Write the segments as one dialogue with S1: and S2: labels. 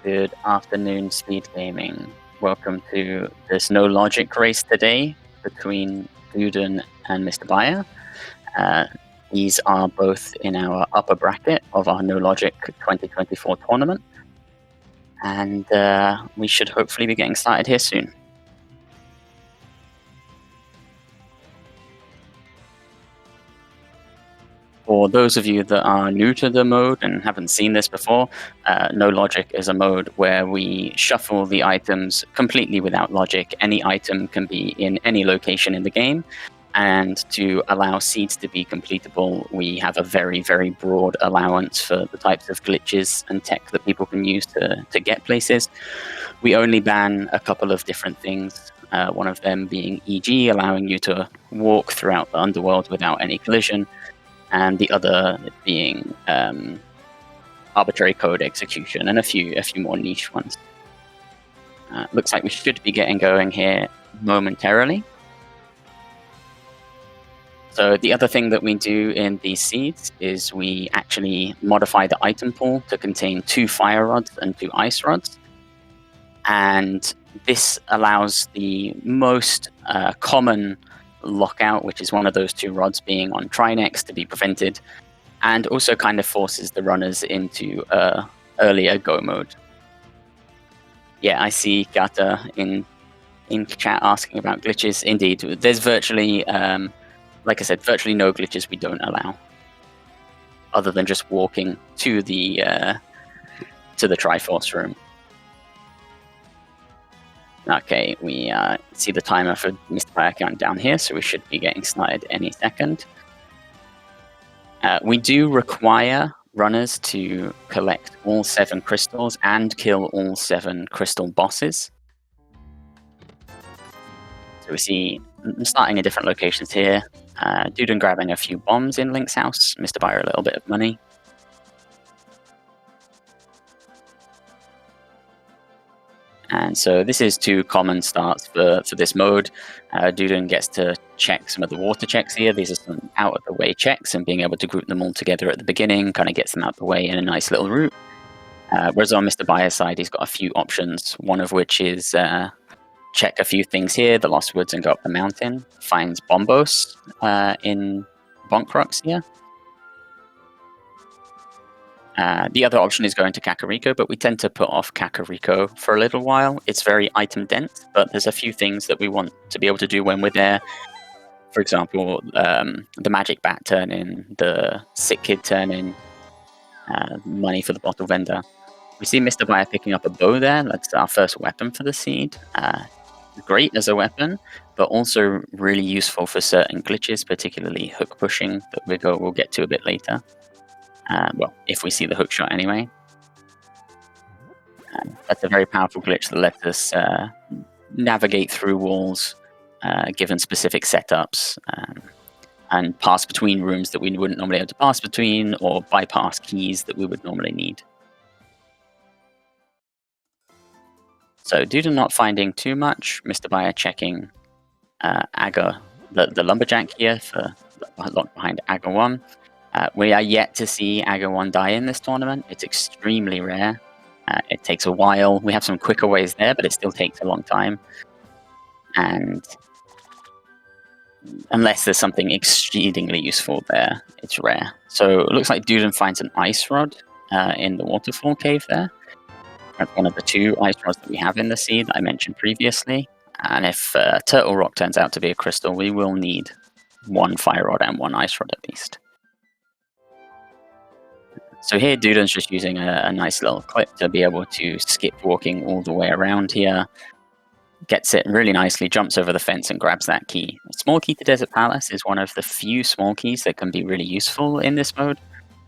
S1: Good afternoon, Speed Gaming. Welcome to this no logic race today between Duden and MrByer. These are both in our upper bracket of our no logic 2024 tournament, and we should hopefully be getting started here soon. For those of you that are new to the mode and haven't seen this before, no logic is a mode where we shuffle the items completely without logic. Any item can be in any location in the game, and to allow seeds to be completable, we have a very, very broad allowance for the types of glitches and tech that people can use to get places. We only ban a couple of different things, one of them being EG, allowing you to walk throughout the underworld without any collision, and the other being arbitrary code execution, and a few more niche ones. Looks like we should be getting going here momentarily. So the other thing that we do in these seeds is we actually modify the item pool to contain 2 fire rods and 2 ice rods. And this allows the most common lockout, which is one of those 2 rods being on Trinex, to be prevented, and also kind of forces the runners into earlier go mode. Yeah, I see Gata in chat asking about glitches. Indeed, there's virtually, like I said, virtually no glitches we don't allow, other than just walking to the Triforce room. Okay, we see the timer for MrByer counting down here, so we should be getting started any second. We do require runners to collect all 7 crystals and kill all 7 crystal bosses. So we see starting in different locations here. Duden grabbing a few bombs in Link's house, MrByer a little bit of money. And so this is 2 common starts for this mode. Duden gets to check some of the water checks here. These are some out-of-the-way checks, and being able to group them all together at the beginning kind of gets them out of the way in a nice little route. Whereas on MrByer's side, he's got a few options, one of which is check a few things here, the Lost Woods, and go up the mountain. Finds Bombos in Bonkrux here. The other option is going to Kakariko, but we tend to put off Kakariko for a little while. It's very item dense, but there's a few things that we want to be able to do when we're there. For example, the Magic Bat turn-in, the Sick Kid turn-in, money for the bottle vendor. We see MrByer picking up a bow there. That's our first weapon for the seed. Great as a weapon, but also really useful for certain glitches, particularly hook pushing that we'll get to a bit later. Well, if we see the hook shot anyway. That's a very powerful glitch that lets us navigate through walls, given specific setups, and pass between rooms that we wouldn't normally have to pass between, or bypass keys that we would normally need. So Duden not finding too much, MrByer checking Aga, the lumberjack here, for locked behind Aga 1. We are yet to see Aga 1 die in this tournament. It's extremely rare. It takes a while. We have some quicker ways there, but it still takes a long time. And unless there's something exceedingly useful there, it's rare. So it looks like Duden finds an ice rod in the waterfall cave there. That's one of the 2 ice rods that we have in the seed that I mentioned previously. And if Turtle Rock turns out to be a crystal, we will need 1 fire rod and 1 ice rod at least. So here Duden's just using a nice little clip to be able to skip walking all the way around here. Gets it really nicely, jumps over the fence and grabs that key. A small key to Desert Palace is one of the few small keys that can be really useful in this mode.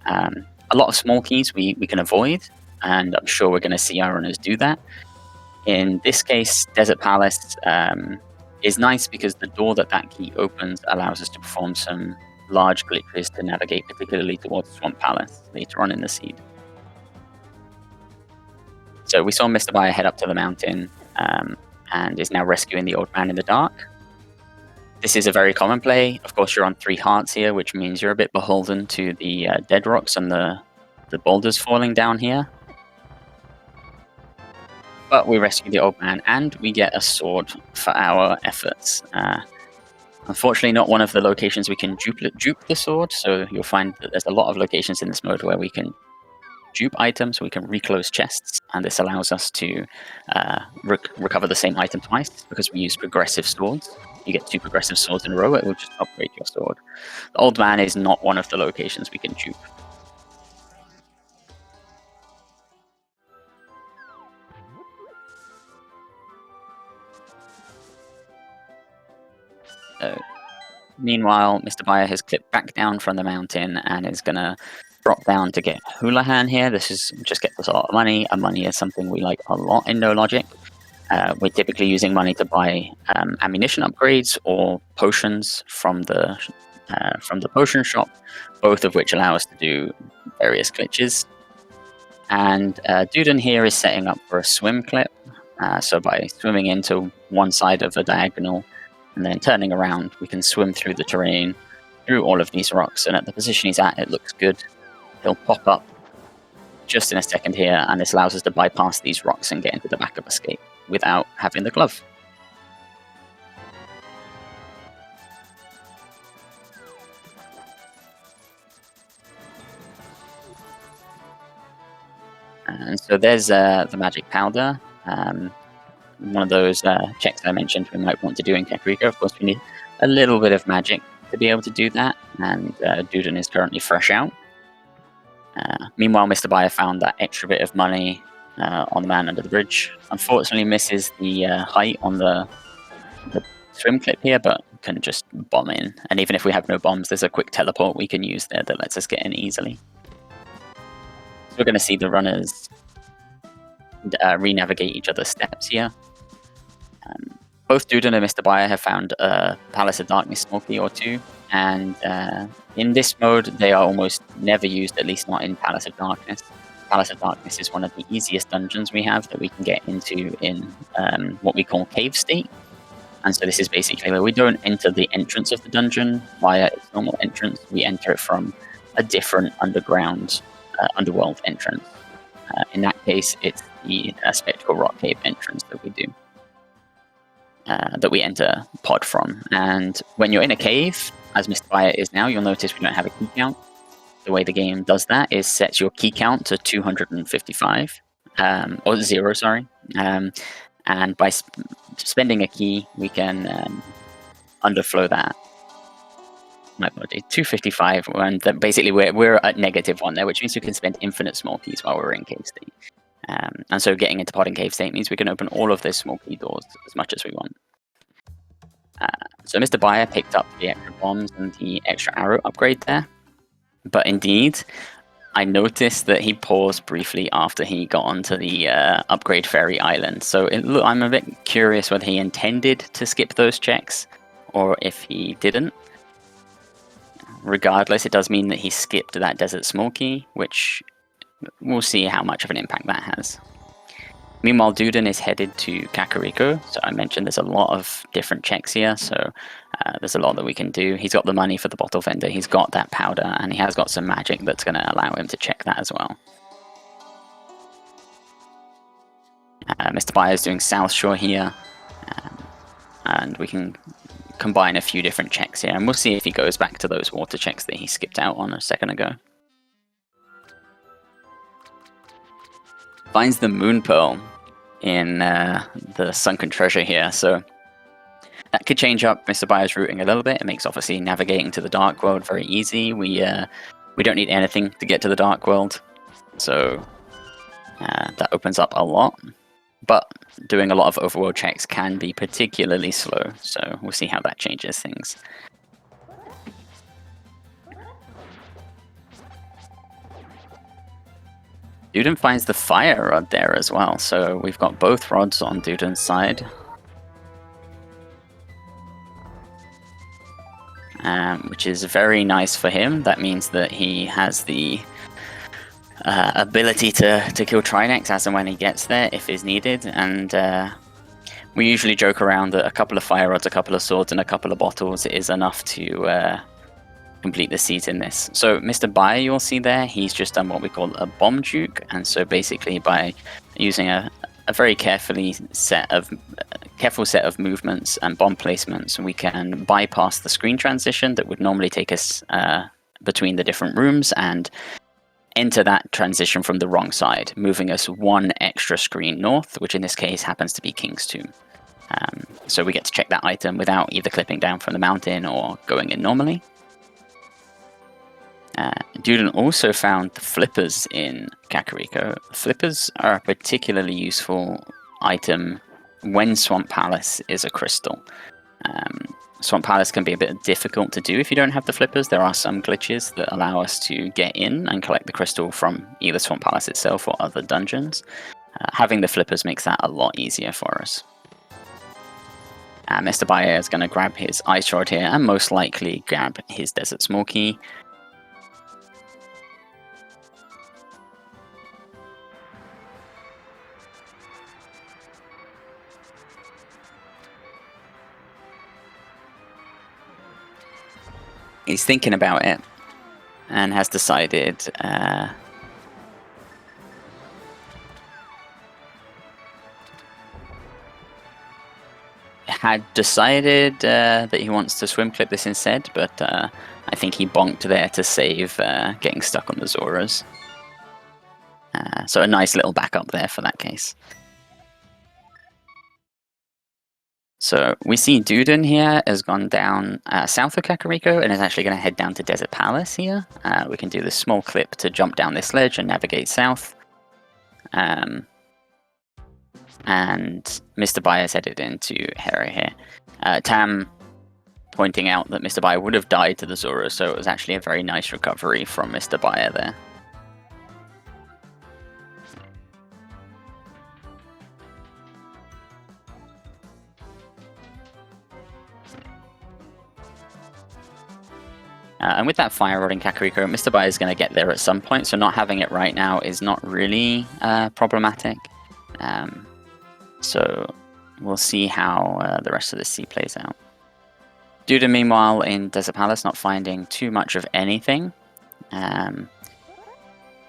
S1: A lot of small keys we can avoid, and I'm sure we're going to see our runners do that. In this case, Desert Palace is nice because the door that key opens allows us to perform some large glitches to navigate, particularly towards Swamp Palace later on in the seed. So we saw MrByer head up to the mountain and is now rescuing the old man in the dark. This is a very common play. Of course, you're on 3 hearts here, which means you're a bit beholden to the dead rocks and the boulders falling down here. But we rescue the old man, and we get a sword for our efforts. Unfortunately, not one of the locations we can dupe the sword, so you'll find that there's a lot of locations in this mode where we can dupe items, we can reclose chests, and this allows us to recover the same item twice because we use progressive swords. You get 2 progressive swords in a row, it will just upgrade your sword. The old man is not one of the locations we can dupe. Meanwhile, MrByer has clipped back down from the mountain and is going to drop down to get Houlihan here. This is just gets us a lot of money, and money is something we like a lot in No Logic. We're typically using money to buy ammunition upgrades or potions from the potion shop, both of which allow us to do various glitches. And Duden here is setting up for a swim clip. So by swimming into one side of a diagonal and then turning around, we can swim through the terrain, through all of these rocks, and at the position he's at, it looks good. He'll pop up just in a second here, and this allows us to bypass these rocks and get into the back of escape without having the glove. And so there's the magic powder. One of those checks I mentioned we might want to do in Kakariko. Of course, we need a little bit of magic to be able to do that, and Duden is currently fresh out. Meanwhile, MrByer found that extra bit of money on the man under the bridge. Unfortunately, misses the height on the swim clip here, but can just bomb in. And even if we have no bombs, there's a quick teleport we can use there that lets us get in easily. So we're going to see the runners re-navigate each other's steps here. Both Duden and MrByer have found a Palace of Darkness smoky or 2, and in this mode they are almost never used, at least not in Palace of Darkness. Palace of Darkness is one of the easiest dungeons we have that we can get into in what we call cave state. And so this is basically where we don't enter the entrance of the dungeon via its normal entrance, we enter it from a different underground underworld entrance. In that case, it's the Spectral Rock Cave entrance that we do. That we enter pod from. And when you're in a cave, as MrByer is now, you'll notice we don't have a key count. The way the game does that is sets your key count to 255, or 0, sorry. And by spending a key, we can underflow that. My apologies, 255, and then basically we're at -1 there, which means we can spend infinite small keys while we're in cave state. And so getting into pod and cave state means we can open all of those small key doors as much as we want. So MrByer picked up the extra bombs and the extra arrow upgrade there. But indeed, I noticed that he paused briefly after he got onto the upgrade ferry island. So I'm a bit curious whether he intended to skip those checks or if he didn't. Regardless, it does mean that he skipped that desert small key, which we'll see how much of an impact that has. Meanwhile, Duden is headed to Kakariko. So I mentioned there's a lot of different checks here, so there's a lot that we can do. He's got the money for the bottle vendor, he's got that powder, and he has got some magic that's going to allow him to check that as well. MrByer is doing South Shore here, and we can combine a few different checks here, and we'll see if he goes back to those water checks that he skipped out on a second ago. Finds the Moon Pearl in the Sunken Treasure here, so that could change up MrByer's routing a little bit. It makes obviously navigating to the Dark World very easy. We don't need anything to get to the Dark World, so that opens up a lot. But doing a lot of overworld checks can be particularly slow, so we'll see how that changes things. Duden finds the fire rod there as well, so we've got both rods on Duden's side. Which is very nice for him. That means that he has the ability to kill Trinex as and when he gets there, if is needed, and we usually joke around that a couple of fire rods, a couple of swords, and a couple of bottles is enough to complete the seat in this. So MrByer, you'll see there, he's just done what we call a bomb juke, and so basically by using a a very careful set of movements and bomb placements, we can bypass the screen transition that would normally take us between the different rooms and enter that transition from the wrong side, moving us one extra screen north, which in this case happens to be King's Tomb. So we get to check that item without either clipping down from the mountain or going in normally. Duden also found the flippers in Kakariko. Flippers are a particularly useful item when Swamp Palace is a crystal. Swamp Palace can be a bit difficult to do if you don't have the flippers. There are some glitches that allow us to get in and collect the crystal from either Swamp Palace itself or other dungeons. Having the flippers makes that a lot easier for us. MrByer is going to grab his Ice Rod here and most likely grab his Desert Small Key. He's thinking about it and has decided that he wants to swim clip this instead, but I think he bonked there to save getting stuck on the Zoras. So a nice little backup there for that case. So we see Duden here has gone down south of Kakariko and is actually going to head down to Desert Palace here. We can do this small clip to jump down this ledge and navigate south. And MrByer is headed into Hera here. Tam pointing out that MrByer would have died to the Zora, so it was actually a very nice recovery from MrByer there. And with that fire rod in Kakariko, MrByer is going to get there at some point, so not having it right now is not really problematic. So we'll see how the rest of the sea plays out. Duden, meanwhile, in Desert Palace, not finding too much of anything.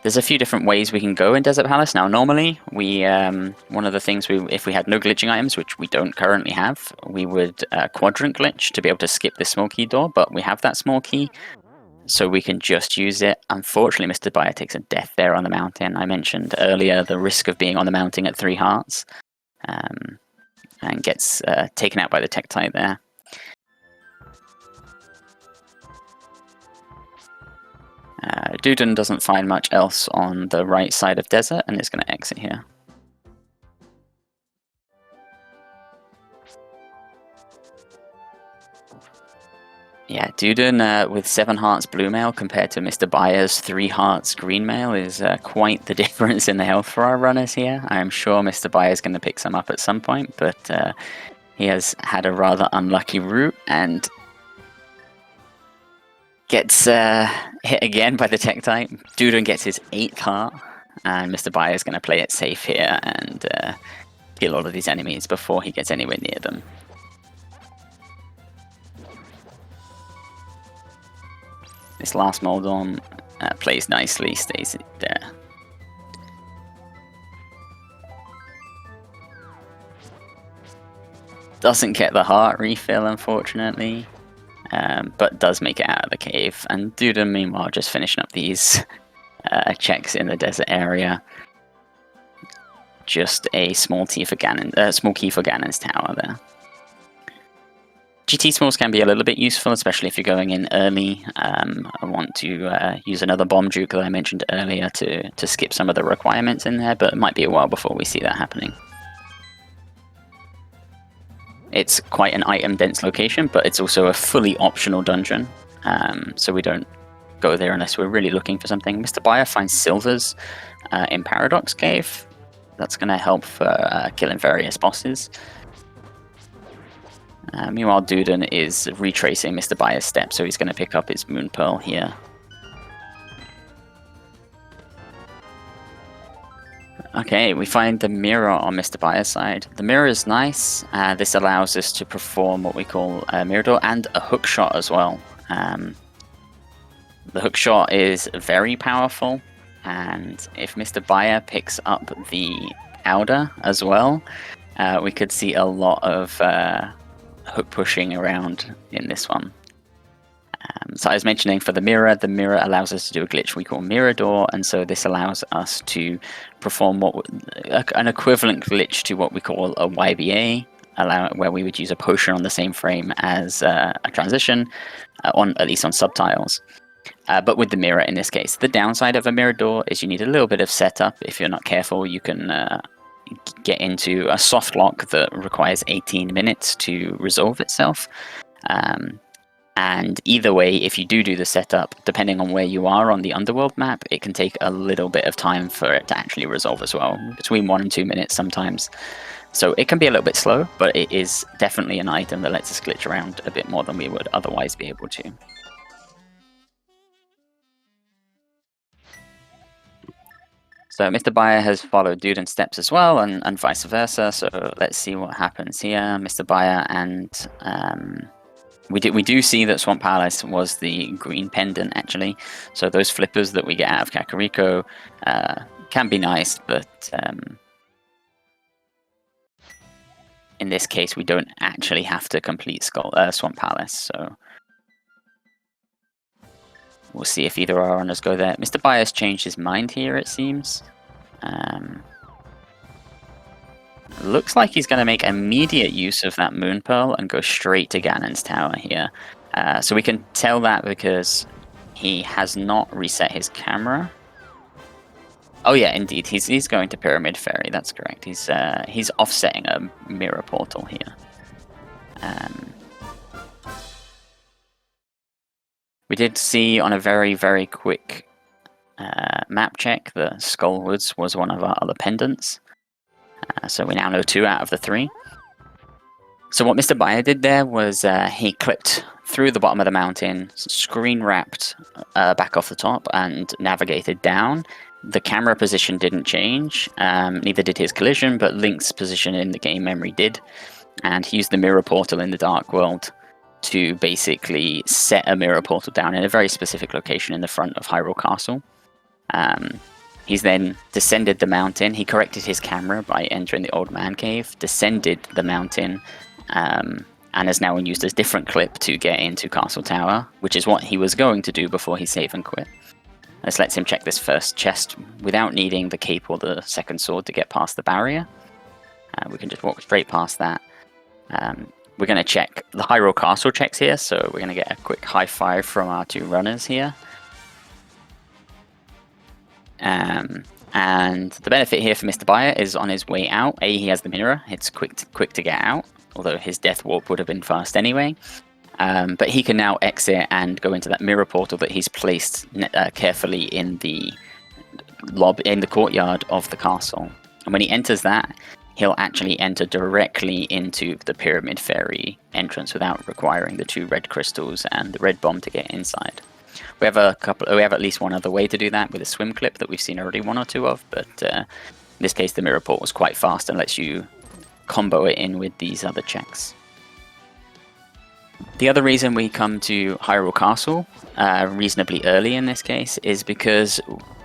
S1: There's a few different ways we can go in Desert Palace. Now, normally, one of the things, if we had no glitching items, which we don't currently have, we would quadrant glitch to be able to skip this small key door, but we have that small key, so we can just use it. Unfortunately, MrByer takes a death there on the mountain. I mentioned earlier the risk of being on the mountain at 3 hearts, and gets taken out by the Tektite there. Duden doesn't find much else on the right side of Desert and is going to exit here. Yeah, Duden with 7 hearts blue mail compared to MrByer's 3 hearts green mail is quite the difference in the health for our runners here. I'm sure MrByer is going to pick some up at some point, but he has had a rather unlucky route and gets hit again by the Tektite. Duden gets his 8th heart, and MrByer is going to play it safe here and kill all of these enemies before he gets anywhere near them. This last Moldon plays nicely, stays there. Doesn't get the heart refill, unfortunately. But does make it out of the cave. And Duden, meanwhile, just finishing up these checks in the desert area. Just a small key for Ganon's tower there. GT smalls can be a little bit useful, especially if you're going in early. I want to use another bomb juke that I mentioned earlier to skip some of the requirements in there, but it might be a while before we see that happening. It's quite an item-dense location, but it's also a fully optional dungeon, so we don't go there unless we're really looking for something. MrByer finds silvers in Paradox Cave. That's going to help for killing various bosses. Meanwhile, Duden is retracing MrByer's steps, so he's going to pick up his Moon Pearl here. Okay, we find the mirror on MrByer's side. The mirror is nice. This allows us to perform what we call a mirror door and a hook shot as well. The hook shot is very powerful, and if MrByer picks up the outer as well. We could see a lot of hook pushing around in this one. So I was mentioning for the mirror allows us to do a glitch we call mirror door, and so this allows us to perform an equivalent glitch to what we call a YBA, where we would use a potion on the same frame as a transition, at least on subtiles. But with the mirror in this case. The downside of a mirror door is you need a little bit of setup. If you're not careful, you can get into a soft lock that requires 18 minutes to resolve itself. And either way, if you do the setup, depending on where you are on the underworld map, it can take a little bit of time for it to actually resolve as well, between 1 and 2 minutes sometimes. So it can be a little bit slow, but it is definitely an item that lets us glitch around a bit more than we would otherwise be able to. So MrByer has followed Duden's steps as well, and vice versa. So let's see what happens here. MrByer and we do see that Swamp Palace was the green pendant actually. So those flippers that we get out of Kakariko can be nice, but in this case we don't actually have to complete Swamp Palace. So we'll see if either of our runners go there. MrByer's changed his mind here, it seems. Looks like he's going to make immediate use of that Moon Pearl and go straight to Ganon's tower here. So we can tell that because he has not reset his camera. Oh yeah, indeed, he's going to Pyramid Ferry. That's correct. He's offsetting a mirror portal here. We did see on a very, very quick map check that Skullwoods was one of our other pendants. So we now know 2 out of the 3. So what MrByer did there was he clipped through the bottom of the mountain, screen wrapped back off the top, and navigated down. The camera position didn't change, neither did his collision, but Link's position in the game memory did. And he used the mirror portal in the Dark World to basically set a mirror portal down in a very specific location in the front of Hyrule Castle. He's then descended the mountain. He corrected his camera by entering the Old Man Cave, descended the mountain, and has now used a different clip to get into Castle Tower, which is what he was going to do before he save and quit. This lets him check this first chest without needing the cape or the second sword to get past the barrier. We can just walk straight past that. We're going to check the Hyrule Castle checks here, so we're going to get a quick high five from our 2 runners here. And the benefit here for MrByer is on his way out. He has the mirror. It's quick to get out, although his death warp would have been fast anyway. But he can now exit and go into that mirror portal that he's placed carefully in the courtyard of the castle. And when he enters that, he'll actually enter directly into the Pyramid Ferry entrance without requiring the 2 red crystals and the red bomb to get inside. We have at least one other way to do that with a swim clip that we've seen already 1 or 2 of, but in this case the mirror port was quite fast and lets you combo it in with these other checks. The other reason we come to Hyrule Castle reasonably early in this case is because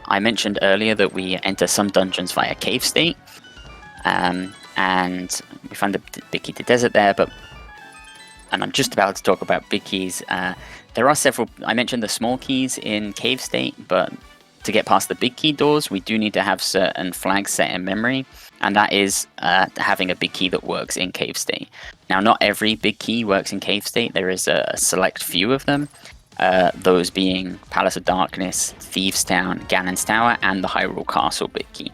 S1: I mentioned earlier that we enter some dungeons via cave state, and we find the big key to desert there, and I'm just about to talk about big keys. There are several. I mentioned the small keys in cave state, but to get past the big key doors, we do need to have certain flags set in memory, and that is having a big key that works in cave state. Now, not every big key works in cave state. There is a select few of them, those being Palace of Darkness, Thieves' Town, Ganon's Tower, and the Hyrule Castle big key.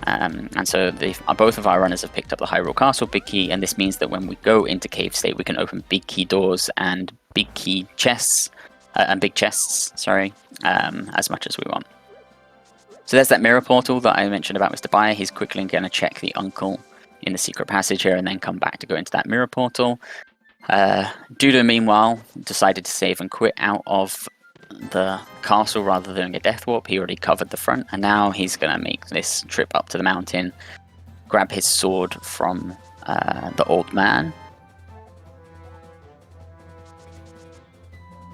S1: And so both of our runners have picked up the Hyrule Castle big key, and this means that when we go into cave state, we can open big key doors and big key chests, as much as we want. So there's that mirror portal that I mentioned about MrByer. He's quickly going to check the uncle in the secret passage here and then come back to go into that mirror portal. Duden, meanwhile, decided to save and quit out of the castle rather than a death warp. He already covered the front, and now he's going to make this trip up to the mountain, grab his sword from the old man.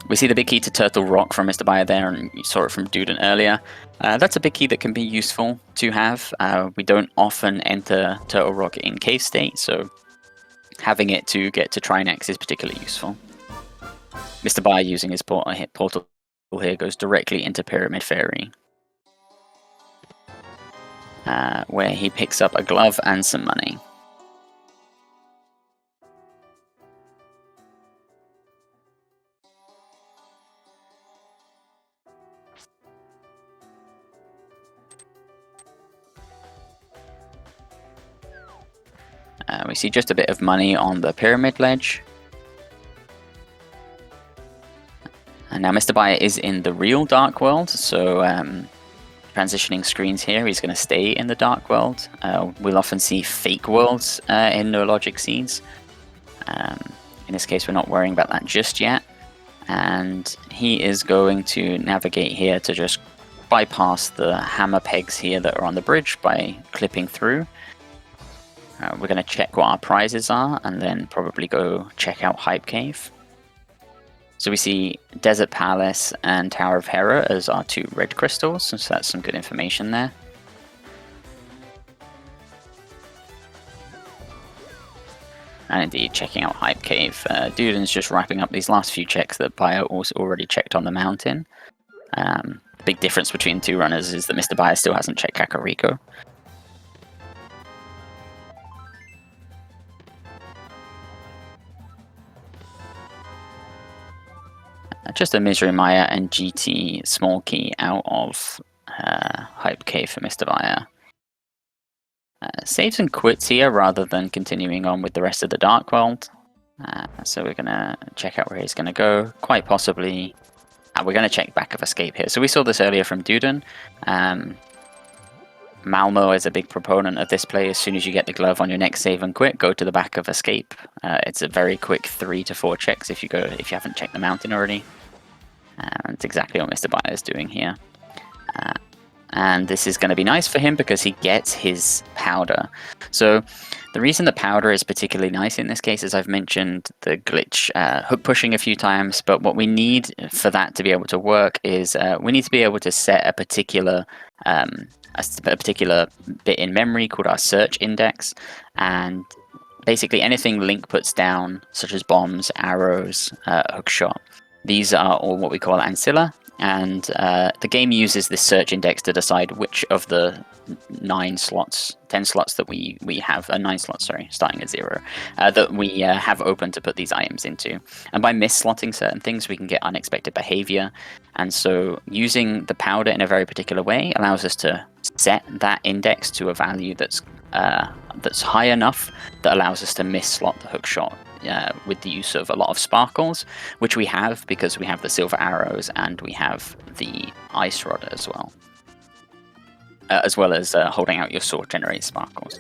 S1: We see the big key to Turtle Rock from MrByer there, and you saw it from Duden earlier. That's a big key that can be useful to have. We don't often enter Turtle Rock in cave state, so having it to get to Trinex is particularly useful. MrByer using his portal here goes directly into Pyramid Fairy, where he picks up a glove and some money. We see just a bit of money on the pyramid ledge. And now MrByer is in the real Dark World, so transitioning screens here, he's going to stay in the Dark World. We'll often see fake worlds in No Logic seeds. In this case, we're not worrying about that just yet. And he is going to navigate here to just bypass the hammer pegs here that are on the bridge by clipping through. We're going to check what our prizes are and then probably go check out Hype Cave. So we see Desert Palace and Tower of Hera as our 2 red crystals, so that's some good information there. And indeed, checking out Hype Cave. Duden's just wrapping up these last few checks that Byer also already checked on the mountain. Big difference between 2 runners is that MrByer still hasn't checked Kakariko. Just a MrByer and GT small key out of Hype Cave for MrByer. Saves and quits here rather than continuing on with the rest of the Dark World. So we're going to check out where he's going to go. Quite possibly, we're going to check Back of Escape here. So we saw this earlier from Duden. Malmo is a big proponent of this play. As soon as you get the glove on your next save and quit, go to the Back of Escape. It's a very quick 3 to 4 checks if you haven't checked the mountain already. That's exactly what MrByer is doing here. And this is going to be nice for him because he gets his powder. So the reason the powder is particularly nice in this case is I've mentioned the glitch hook pushing a few times, but what we need for that to be able to work is we need to be able to set a particular bit in memory called our search index, and basically anything Link puts down, such as bombs, arrows, hookshot, these are all what we call ancilla, and the game uses this search index to decide which of the 10 slots that we have, 9 slots, sorry, starting at 0, that we have open to put these items into. And by mis-slotting certain things, we can get unexpected behavior. And so using the powder in a very particular way allows us to set that index to a value that's high enough that allows us to mis-slot the hookshot. With the use of a lot of sparkles, which we have because we have the silver arrows and we have the ice rod as well as holding out your sword generates sparkles.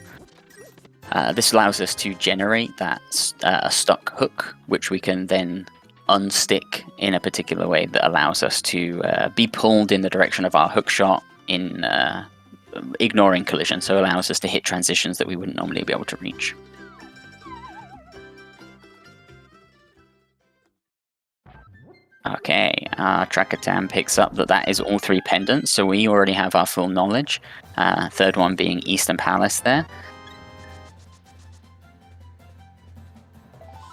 S1: This allows us to generate that a stuck hook, which we can then unstick in a particular way that allows us to be pulled in the direction of our hookshot in ignoring collision, so allows us to hit transitions that we wouldn't normally be able to reach. Okay, Trakatam picks up that is all 3 pendants, so we already have our full knowledge. Third one being Eastern Palace there.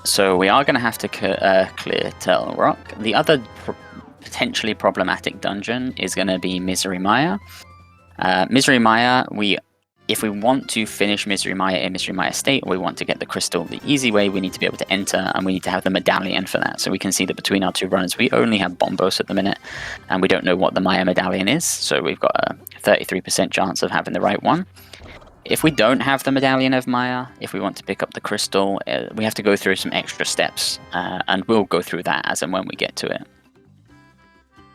S1: So we are going to have to clear Turtle Rock. The other potentially problematic dungeon is going to be MrByer. MrByer, if we want to finish MrByer in MrByer state, or we want to get the crystal the easy way, we need to be able to enter, and we need to have the medallion for that. So we can see that between our 2 runners, we only have Bombos at the minute, and we don't know what the Maya medallion is, so we've got a 33% chance of having the right one. If we don't have the medallion of Maya, if we want to pick up the crystal, we have to go through some extra steps, and we'll go through that as and when we get to it.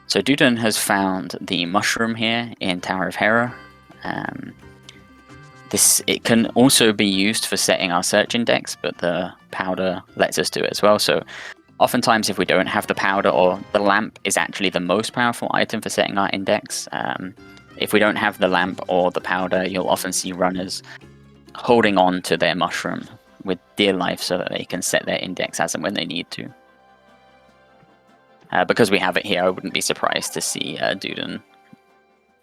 S1: So Duden has found the mushroom here in Tower of Hera. It can also be used for setting our search index, but the powder lets us do it as well. So oftentimes if we don't have the powder, or the lamp is actually the most powerful item for setting our index, if we don't have the lamp or the powder, you'll often see runners holding on to their mushroom with dear life so that they can set their index as and when they need to. Because we have it here, I wouldn't be surprised to see Duden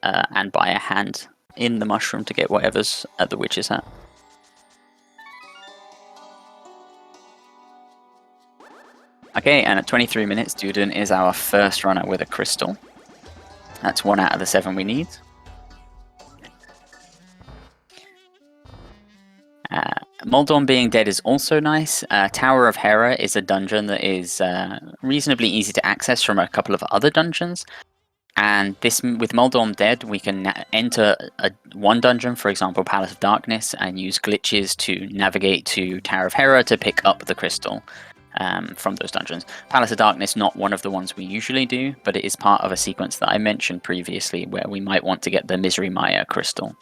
S1: and buy a hand in the mushroom to get whatever's at the witch is at. Okay, and at 23 minutes, Duden is our first runner with a crystal. That's 1 out of the 7 we need. Moldorm being dead is also nice. Tower of Hera is a dungeon that is reasonably easy to access from a couple of other dungeons. And this, with Moldorm dead, we can enter one dungeon, for example, Palace of Darkness, and use glitches to navigate to Tower of Hera to pick up the crystal from those dungeons. Palace of Darkness, not one of the ones we usually do, but it is part of a sequence that I mentioned previously where we might want to get the MrByer crystal.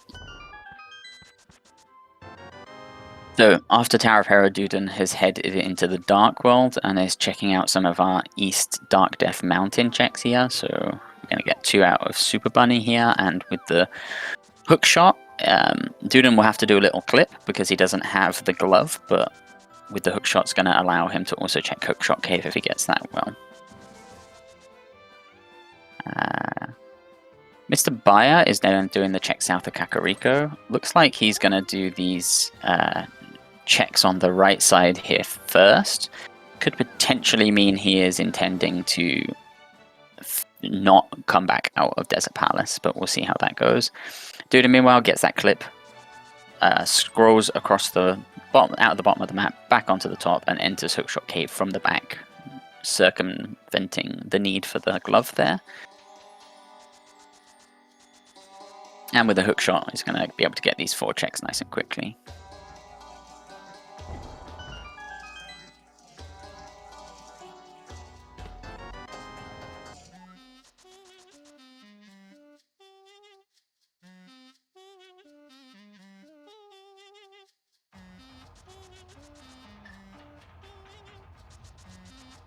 S1: So after Tower of Hera, Duden has headed into the Dark World and is checking out some of our East Dark Death Mountain checks here. So we're going to get 2 out of Super Bunny here, and with the hook shot, Duden will have to do a little clip because he doesn't have the glove, but with the hook shot, it's going to allow him to also check Hookshot Cave if he gets that well. MrByer is then doing the check south of Kakariko. Looks like he's going to do these checks on the right side here first. Could potentially mean he is intending to not come back out of Desert Palace, but we'll see how that goes. Duden, meanwhile, gets that clip, scrolls across the bottom, out of the bottom of the map, back onto the top, and enters Hookshot Cave from the back, circumventing the need for the glove there. And with a hook shot, he's going to be able to get these 4 checks nice and quickly.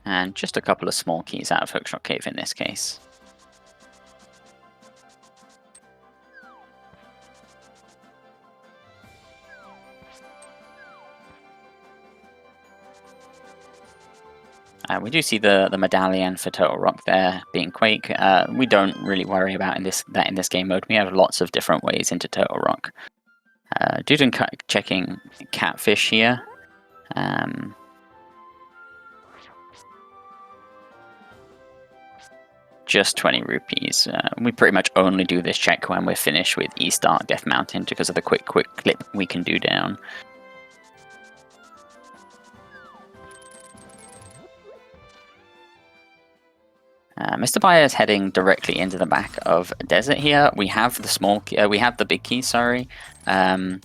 S1: And just a couple of small keys out of Hookshot Cave in this case. We do see the medallion for Turtle Rock there being Quake. We don't really worry about in this game mode. We have lots of different ways into Turtle Rock. Duden checking Catfish here. Just 20 rupees. We pretty much only do this check when we're finished with East Dark Death Mountain because of the quick clip we can do down. MrByer is heading directly into the back of Desert here. We have the big key, sorry,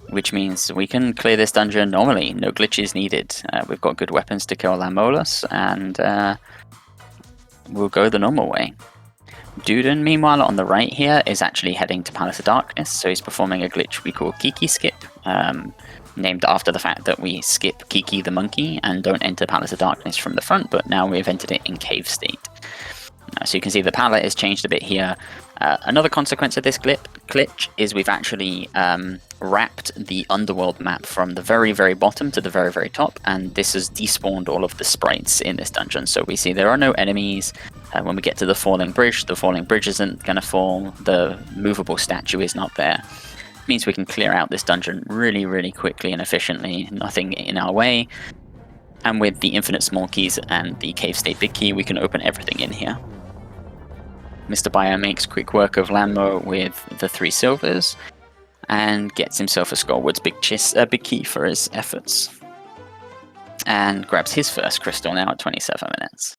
S1: which means we can clear this dungeon normally. No glitches needed. We've got good weapons to kill Lamolus, and we'll go the normal way. Duden, meanwhile, on the right here, is actually heading to Palace of Darkness, so he's performing a glitch we call Kiki Skip, named after the fact that we skip Kiki the monkey and don't enter Palace of Darkness from the front, but now we've entered it in cave state. So you can see the palette is changed a bit here. Another consequence of this glitch is we've actually wrapped the underworld map from the very, very bottom to the very, very top, and this has despawned all of the sprites in this dungeon. So we see there are no enemies. When we get to the falling bridge isn't going to fall. The movable statue is not there. It means we can clear out this dungeon really, really quickly and efficiently. Nothing in our way. And with the infinite small keys and the cave state big key, we can open everything in here. MrByer makes quick work of Lanmo with the 3 silvers and gets himself a Skullwood's big key for his efforts. And grabs his first crystal now at 27 minutes.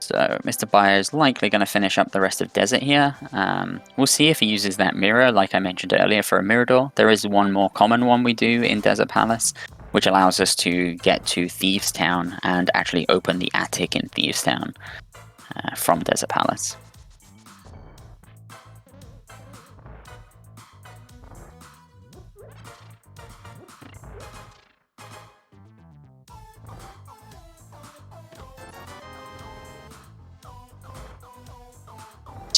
S1: So MrByer is likely going to finish up the rest of Desert here. We'll see if he uses that mirror, like I mentioned earlier, for a Mirador. There is one more common one we do in Desert Palace, which allows us to get to Thieves Town and actually open the attic in Thieves Town from Desert Palace.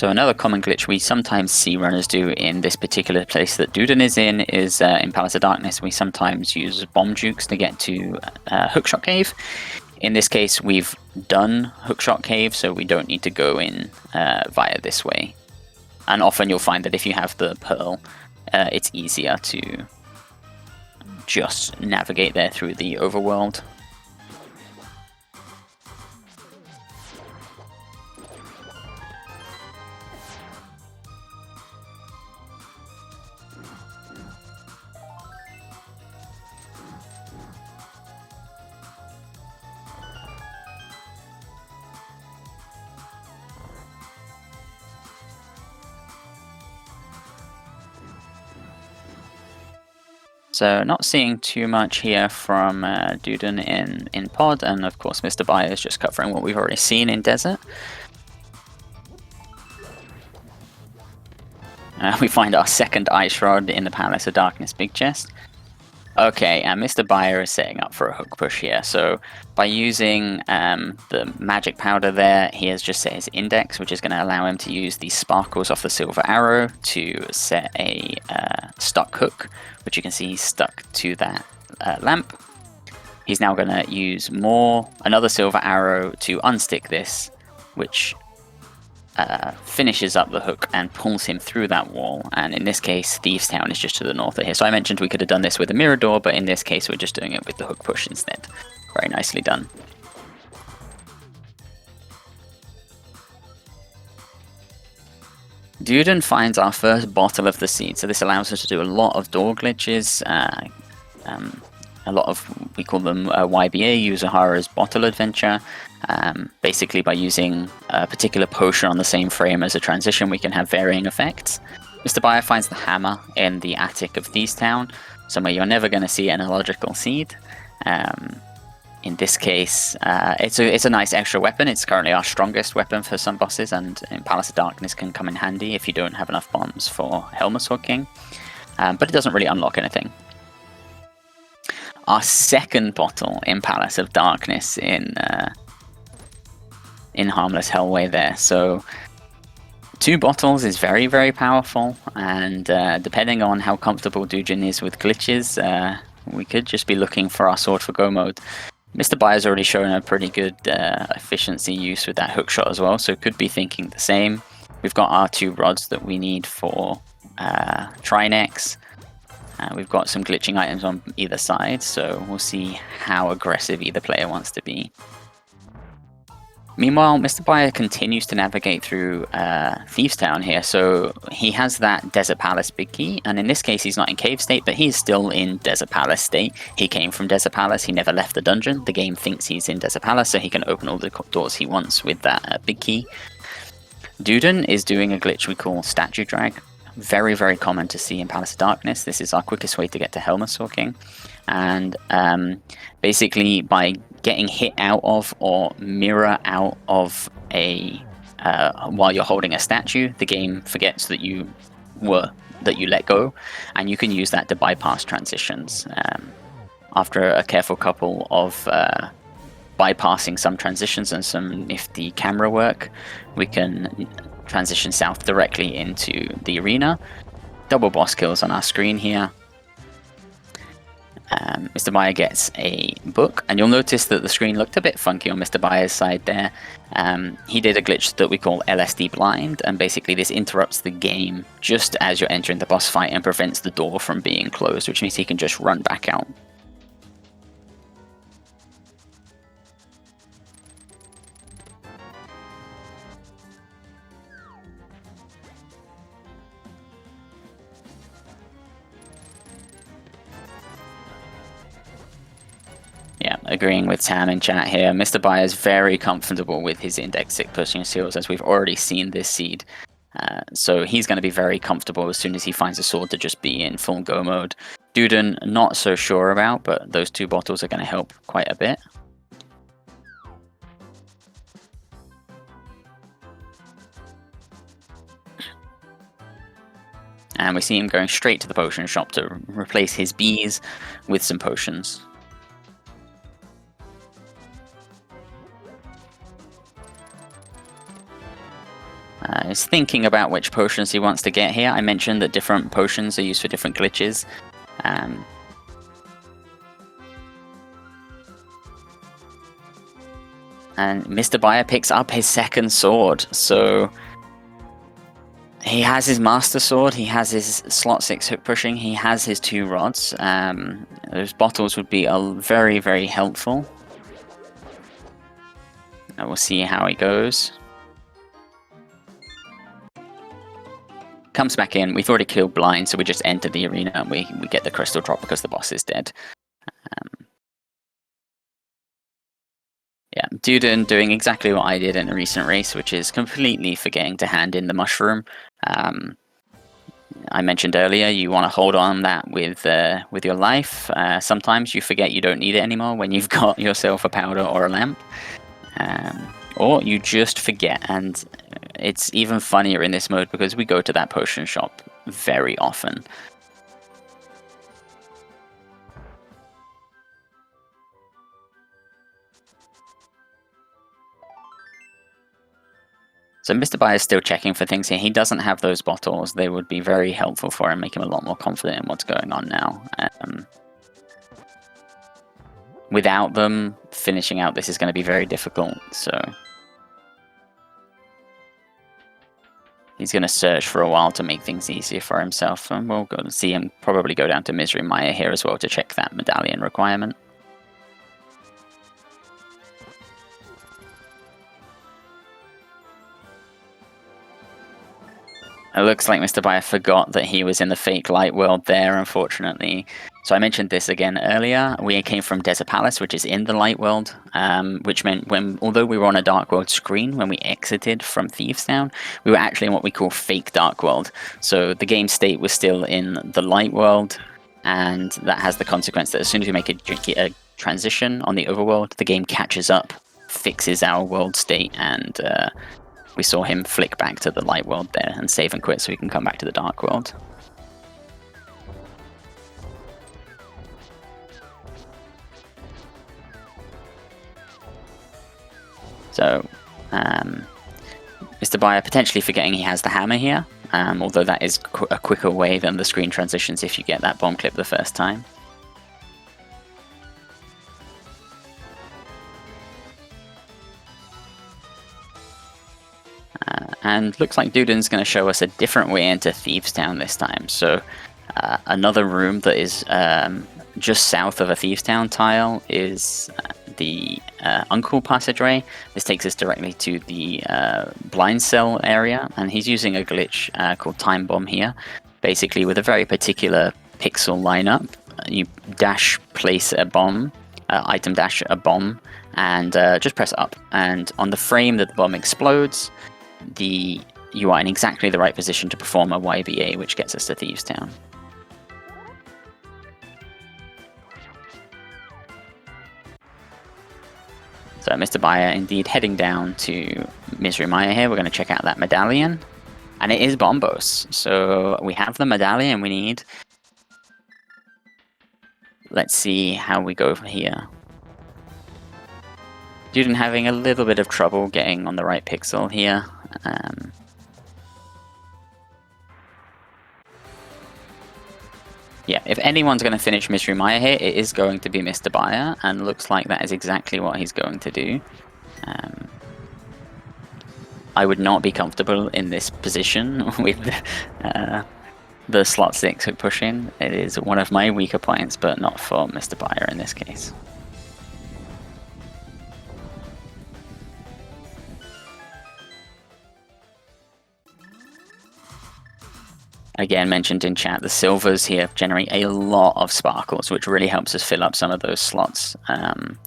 S1: So another common glitch we sometimes see runners do in this particular place that Duden is in Palace of Darkness. We sometimes use bomb jukes to get to Hookshot Cave. In this case, we've done Hookshot Cave, so we don't need to go in via this way. And often you'll find that if you have the Pearl, it's easier to just navigate there through the overworld. So not seeing too much here from Duden in pod, and of course MrByer is just covering what we've already seen in Desert. We find our second Ice Rod in the Palace of Darkness big chest. Okay, and MrByer is setting up for a hook push here. So by using the magic powder there, he has just set his index, which is going to allow him to use the sparkles off the silver arrow to set a stuck hook, which you can see he's stuck to that lamp. He's now going to use another silver arrow to unstick this, which finishes up the hook and pulls him through that wall. And in this case, Thieves Town is just to the north of here. So I mentioned we could have done this with a mirror door, but in this case we're just doing it with the hook push instead. Very nicely done. Duden finds our first bottle of the seed, so this allows us to do a lot of door glitches, a lot of, we call them YBA, Yuzahara's bottle adventure. Basically by using a particular potion on the same frame as a transition, we can have varying effects. MrByer finds the hammer in the attic of Thieves Town, somewhere you're never going to see an illogical seed. In this case, it's a nice extra weapon. It's currently our strongest weapon for some bosses, and in Palace of Darkness can come in handy if you don't have enough bombs for Helmut King. But it doesn't really unlock anything. Our second bottle in Palace of Darkness in Harmless Hellway there. So 2 bottles is very, very powerful, and depending on how comfortable Duden is with glitches, we could just be looking for our Sword for Go mode. MrByer's already shown a pretty good efficiency use with that hookshot as well, so could be thinking the same. We've got our 2 rods that we need for Trinex. We've got some glitching items on either side, so we'll see how aggressive either player wants to be. Meanwhile, MrByer continues to navigate through Thieves Town here, so he has that Desert Palace big key, and in this case he's not in cave state, but he's still in Desert Palace state. He came from Desert Palace, he never left the dungeon. The game thinks he's in Desert Palace, so he can open all the doors he wants with that big key. Duden is doing a glitch we call Statue Drag. Very, very common to see in Palace of Darkness. This is our quickest way to get to Helmut King. And basically by getting hit out of or mirror out of a while you're holding a statue, the game forgets that you let go, and you can use that to bypass transitions. After a careful couple of bypassing some transitions and some nifty camera work, we can transition south directly into the arena. Double boss kills on our screen here. MrByer gets a book, and you'll notice that the screen looked a bit funky on MrByer's side there. He did a glitch that we call LSD blind, and basically this interrupts the game just as you're entering the boss fight and prevents the door from being closed, which means he can just run back out. Yeah, agreeing with Tam in chat here. MrByer is very comfortable with his index 6 pushing seals, as we've already seen this seed. So he's going to be very comfortable as soon as he finds a sword to just be in full go mode. Duden, not so sure about, but those 2 bottles are going to help quite a bit. And we see him going straight to the potion shop to replace his bees with some potions. He's thinking about which potions he wants to get here. I mentioned that different potions are used for different glitches. And MrByer picks up his second sword. So he has his Master Sword, he has his slot 6 hook pushing, he has his 2 rods. Those bottles would be very, very helpful. And we'll see how he goes. Comes back in. We've already killed Blind, so we just enter the arena and we get the crystal drop because the boss is dead. Yeah, Duden doing exactly what I did in a recent race, which is completely forgetting to hand in the mushroom. I mentioned earlier, you want to hold on that with your life. Sometimes you forget you don't need it anymore when you've got yourself a powder or a lamp. Or you just forget, and it's even funnier in this mode because we go to that potion shop very often. So MrByer is still checking for things here. He doesn't have those bottles. They would be very helpful for him, make him a lot more confident in what's going on now. Without them, finishing out this is going to be very difficult, so he's going to search for a while to make things easier for himself, and we'll go and see him probably go down to MrByer here as well to check that medallion requirement. It looks like MrByer forgot that he was in the fake light world there, unfortunately. So I mentioned this again earlier. We came from Desert Palace, which is in the light world, which meant although we were on a dark world screen when we exited from Thieves Town, we were actually in what we call fake dark world. So the game state was still in the light world, and that has the consequence that as soon as we make a transition on the overworld, the game catches up, fixes our world state, and we saw him flick back to the light world there and save and quit so we can come back to the dark world. So, MrByer potentially forgetting he has the hammer here, although that is a quicker way than the screen transitions if you get that bomb clip the first time. And looks like Duden's going to show us a different way into Thieves Town this time. So another room that is just south of a Thieves Town tile is the Uncle passageway. This takes us directly to the blind cell area, and he's using a glitch called Time Bomb here. Basically, with a very particular pixel lineup, you dash place a bomb, item dash a bomb, and just press up. And on the frame that the bomb explodes, you are in exactly the right position to perform a YBA, which gets us to Thieves Town. So MrByer indeed heading down to MrByer here. We're going to check out that medallion. And it is Bombos. So we have the medallion we need. Let's see how we go from here. Duden having a little bit of trouble getting on the right pixel here. Yeah, if anyone's going to finish MrByer here, it is going to be MrByer, and looks like that is exactly what he's going to do. I would not be comfortable in this position with the slot 6 hook pushing. It is one of my weaker points, but not for MrByer in this case. Again, mentioned in chat, the silvers here generate a lot of sparkles, which really helps us fill up some of those slots. The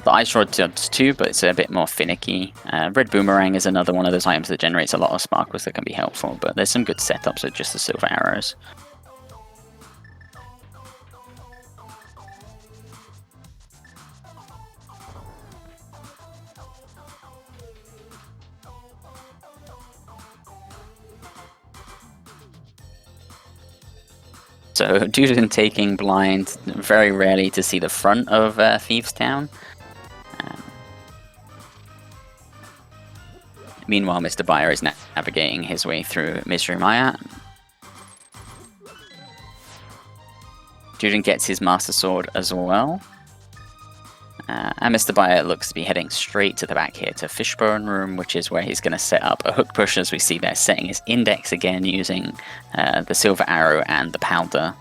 S1: ice rod does too, but it's a bit more finicky. Red boomerang is another one of those items that generates a lot of sparkles that can be helpful, but there's some good setups with just the silver arrows. So Duden taking blind, very rarely to see the front of Thieves Town. Meanwhile, MrByer is navigating his way through MrByer. Duden gets his Master Sword as well. And MrByer looks to be heading straight to the back here to Fishbone Room, which is where he's going to set up a hook push, as we see there, setting his index again using the Silver Arrow and the Powder.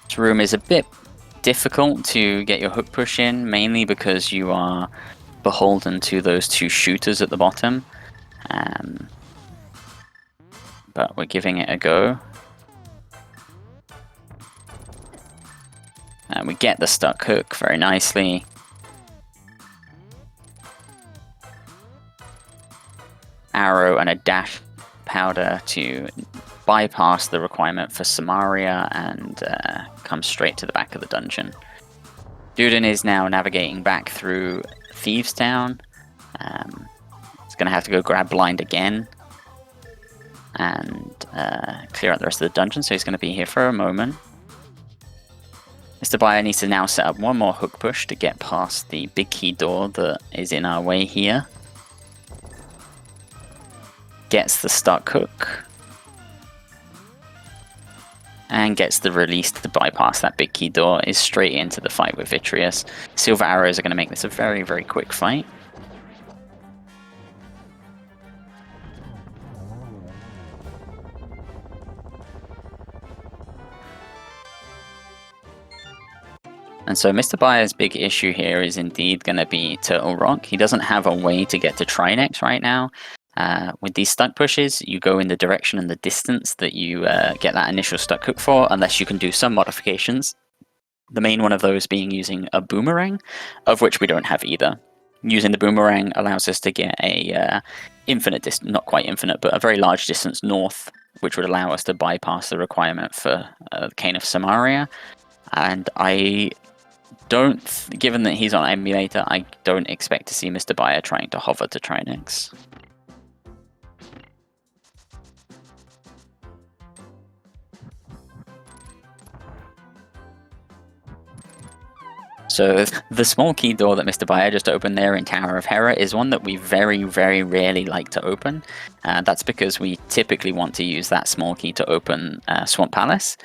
S1: This room is a bit difficult to get your hook push in, mainly because you are beholden to those two shooters at the bottom. But we're giving it a go. We get the stuck hook very nicely. Arrow and a dash powder to bypass the requirement for Samaria and come straight to the back of the dungeon. Duden is now navigating back through Thieves Town. He's going to have to go grab Blind again and clear out the rest of the dungeon, so he's going to be here for a moment. MrByer needs to now set up one more hook push to get past the big key door that is in our way here. Gets the stuck hook. And gets the release to bypass that big key door, is straight into the fight with Vitreous. Silver Arrows are going to make this a very, very quick fight. And so MrByer's big issue here is indeed going to be Turtle Rock. He doesn't have a way to get to Trinex right now. With these stuck pushes, you go in the direction and the distance that you get that initial stuck hook for, unless you can do some modifications. The main one of those being using a boomerang, of which we don't have either. Using the boomerang allows us to get a infinite distance, not quite infinite, but a very large distance north, which would allow us to bypass the requirement for the Cane of Samaria. And I don't, given that he's on emulator, I don't expect to see MrByer trying to hover to Trinex. So the small key door that MrByer just opened there in Tower of Hera is one that we very, very rarely like to open. That's because we typically want to use that small key to open Swamp Palace.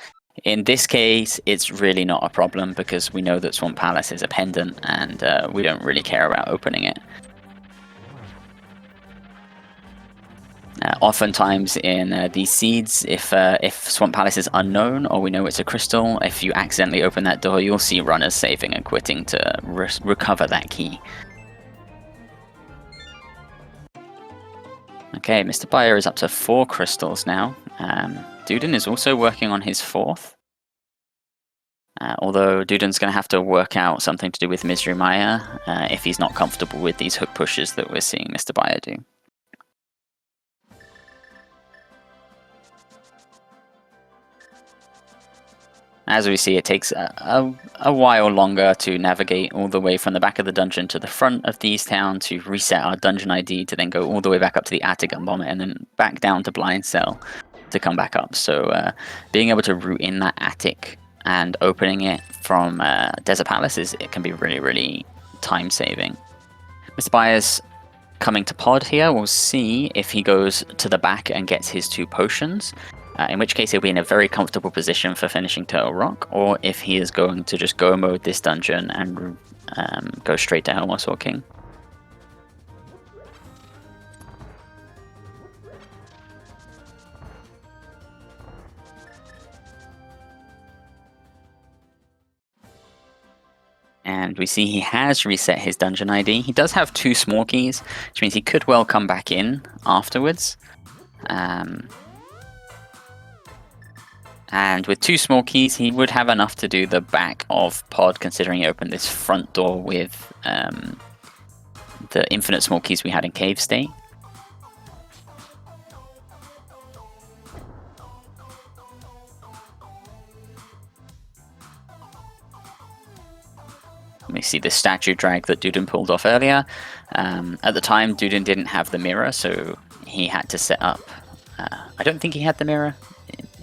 S1: In this case, it's really not a problem because we know that Swamp Palace is a pendant and we don't really care about opening it. Oftentimes in these seeds, if Swamp Palace is unknown or we know it's a crystal, if you accidentally open that door, you'll see runners saving and quitting to recover that key. Okay, MrByer is up to 4 crystals now. Duden is also working on his 4th. Although Duden's going to have to work out something to do with MrByer if he's not comfortable with these hook pushes that we're seeing MrByer do. As we see, it takes a while longer to navigate all the way from the back of the dungeon to the front of Thieves Town to reset our dungeon ID to then go all the way back up to the attic gun bomber and then back down to Blind Cell to come back up. So being able to route in that attic and opening it from Desert Palace, it can be really, really time-saving. MrByer's coming to pod here. We'll see if he goes to the back and gets his 2 potions. In which case he'll be in a very comfortable position for finishing Turtle Rock, or if he is going to just go mode this dungeon and go straight to Helmsword King. And we see he has reset his dungeon ID. He does have 2 small keys, which means he could well come back in afterwards. And with 2 small keys, he would have enough to do the back of pod, considering he opened this front door with the infinite small keys we had in Cave State. We see the statue drag that Duden pulled off earlier. At the time, Duden didn't have the mirror, so he had to set up I don't think he had the mirror.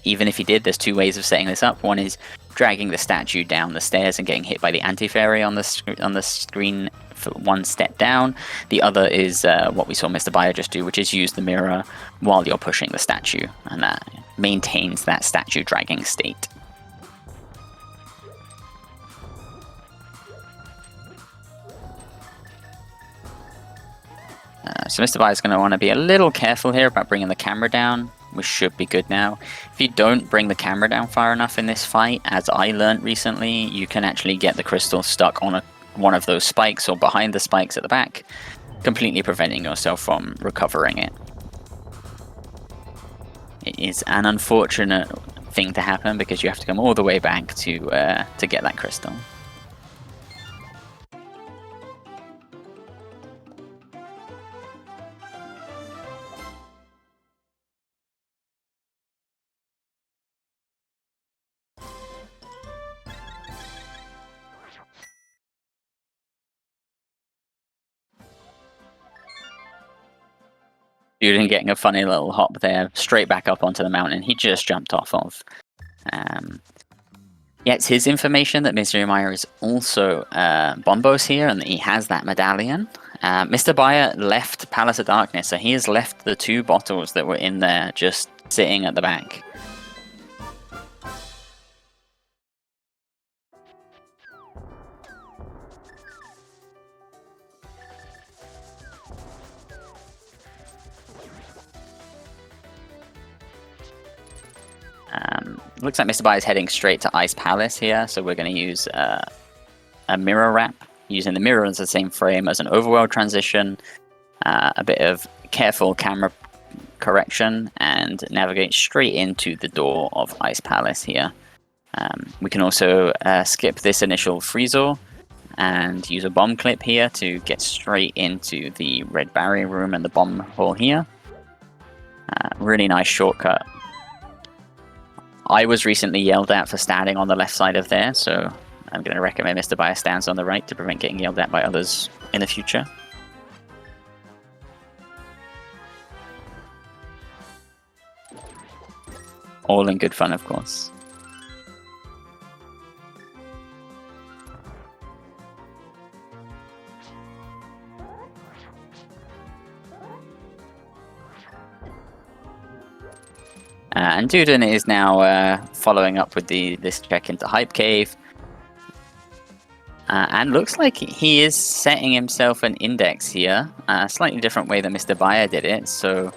S1: Even if he did, there's two ways of setting this up. One is dragging the statue down the stairs and getting hit by the anti-fairy on the screen for one step down. The other is what we saw MrByer just do, which is use the mirror while you're pushing the statue, and that maintains that statue dragging state. So MrByer is going to want to be a little careful here about bringing the camera down. We should be good now. If you don't bring the camera down far enough in this fight, as I learned recently, you can actually get the crystal stuck on one of those spikes or behind the spikes at the back, completely preventing yourself from recovering it. It is an unfortunate thing to happen because you have to come all the way back to get that crystal. Duden getting a funny little hop there, straight back up onto the mountain he just jumped off of. Yeah, it's his information that MrByer is also Bombos here and that he has that medallion. MrByer left Palace of Darkness, so he has left the two bottles that were in there just sitting at the back. Looks like MrByer is heading straight to Ice Palace here, so we're going to use a mirror wrap, using the mirror as the same frame as an overworld transition, a bit of careful camera correction, and navigate straight into the door of Ice Palace here. We can also skip this initial freezer and use a bomb clip here to get straight into the red barrier room and the bomb hole here. Really nice shortcut. I was recently yelled at for standing on the left side of there, so I'm going to recommend MrByer stands on the right to prevent getting yelled at by others in the future. All in good fun, of course. And Duden is now following up with this check into Hype Cave. And looks like he is setting himself an index here. A slightly different way than MrByer did it, so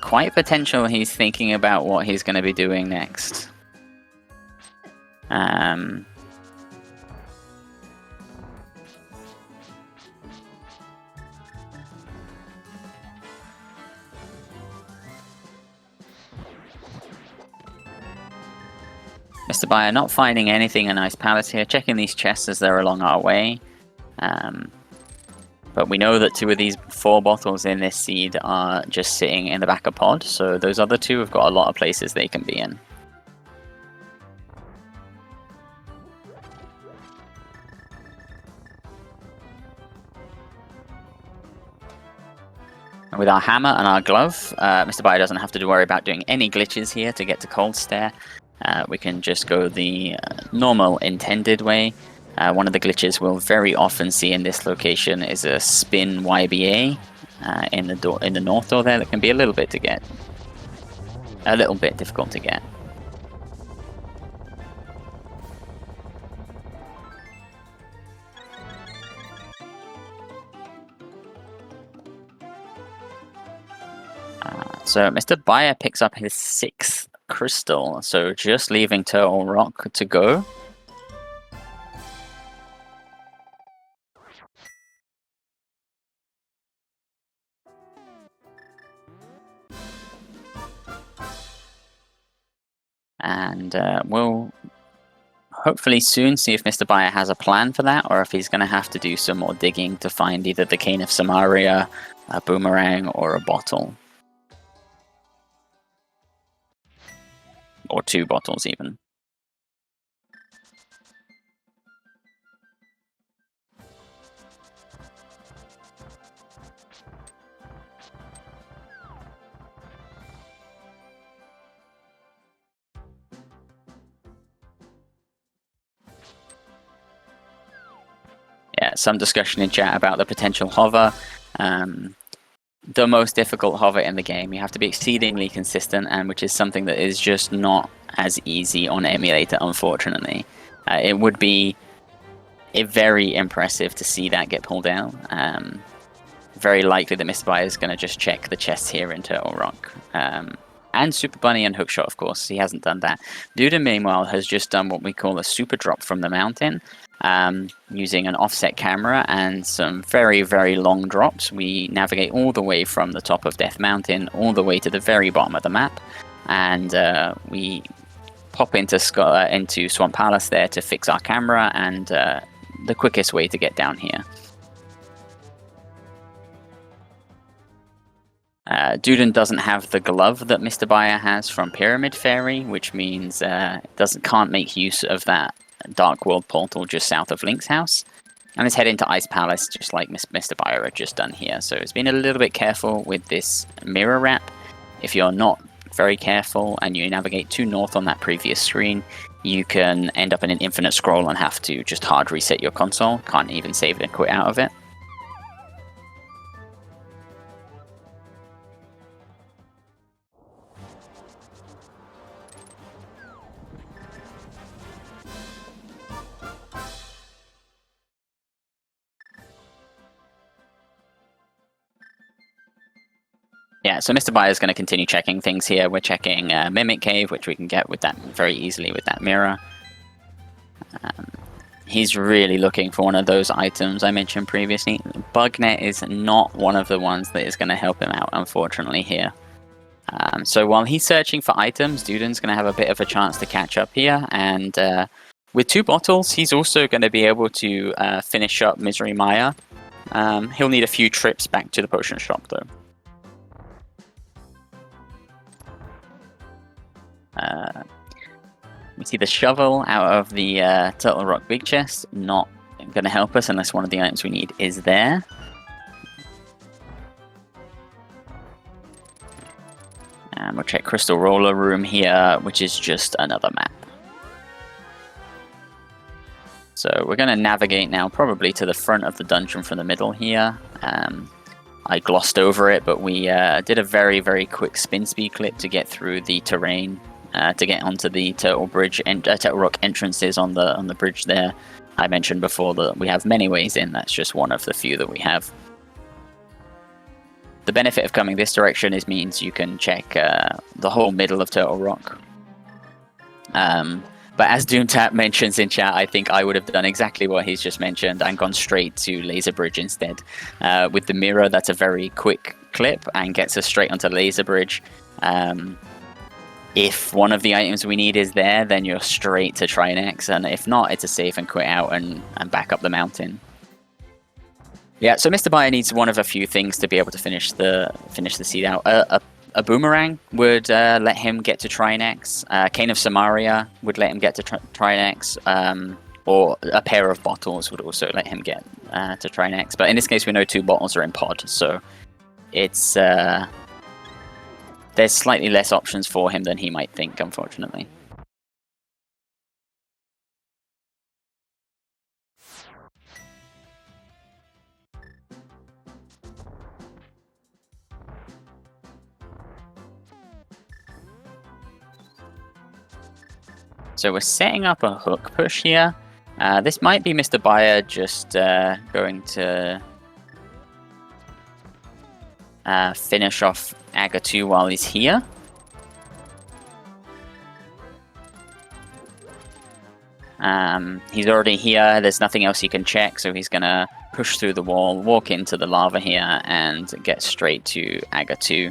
S1: quite potential he's thinking about what he's going to be doing next. MrByer not finding anything in Ice Palace here, checking these chests as they're along our way. But we know that two of these 4 bottles in this seed are just sitting in the back of pod, so those other 2 have got a lot of places they can be in. And with our hammer and our glove, MrByer doesn't have to worry about doing any glitches here to get to Cold Stare. We can just go the normal intended way. One of the glitches we'll very often see in this location is a spin YBA in the north door there that can be a little bit difficult to get. So MrByer picks up his 6th crystal, so just leaving Turtle Rock to go. And we'll hopefully soon see if MrByer has a plan for that, or if he's going to have to do some more digging to find either the Cane of Samaria, a boomerang, or a bottle. Or 2 bottles even. some discussion in chat about the potential hover. The most difficult hover in the game. You have to be exceedingly consistent, and which is something that is just not as easy on emulator, unfortunately. It would be very impressive to see that get pulled out. Very likely that MrByer is going to just check the chests here in Turtle Rock. And Super Bunny and Hookshot, of course. He hasn't done that. Duden, meanwhile, has just done what we call a super drop from the mountain. Using an offset camera and some very, very long drops. We navigate all the way from the top of Death Mountain all the way to the very bottom of the map. And we pop into Swamp Palace there to fix our camera, and the quickest way to get down here. Duden doesn't have the glove that MrByer has from Pyramid Fairy, which means can't make use of that Dark World portal just south of Link's house. And is heading to Ice Palace, just like MrByer had just done here. So it's been a little bit careful with this mirror wrap. If you're not very careful and you navigate too north on that previous screen, you can end up in an infinite scroll and have to just hard reset your console. Can't even save and quit out of it. Yeah, so MrByer is going to continue checking things here. We're checking Mimic Cave, which we can get with that very easily with that mirror. He's really looking for one of those items I mentioned previously. Bugnet is not one of the ones that is going to help him out, unfortunately, here. So while he's searching for items, Duden's going to have a bit of a chance to catch up here. And with 2 bottles, he's also going to be able to finish up MrByer. He'll need a few trips back to the potion shop, though. We see the shovel out of the Turtle Rock big chest. Not going to help us unless one of the items we need is there. And we'll check Crystal Roller Room here, which is just another map. So we're going to navigate now probably to the front of the dungeon from the middle here. I glossed over it, but we did a very, very quick spin speed clip to get through the terrain. To get onto the Turtle Rock entrances on the bridge there. I mentioned before that we have many ways in. That's just one of the few that we have. The benefit of coming this direction means you can check the whole middle of Turtle Rock. But as Doontap mentions in chat, I think I would have done exactly what he's just mentioned and gone straight to Laser Bridge instead. With the mirror, that's a very quick clip and gets us straight onto Laser Bridge. If one of the items we need is there, then you're straight to Trinex, and if not, it's a save and quit out and back up the mountain. Yeah, so MrByer needs one of a few things to be able to finish the seed out. A boomerang would let him get to Trinex. Cane of Samaria would let him get to Trinex. Or a pair of bottles would also let him get to Trinex. But in this case, we know 2 bottles are in pod, so it's there's slightly less options for him than he might think, unfortunately. So we're setting up a hook push here. This might be MrByer just going to finish off Aga 2 while he's here. He's already here, there's nothing else he can check, so he's gonna push through the wall, walk into the lava here, and get straight to Aga 2.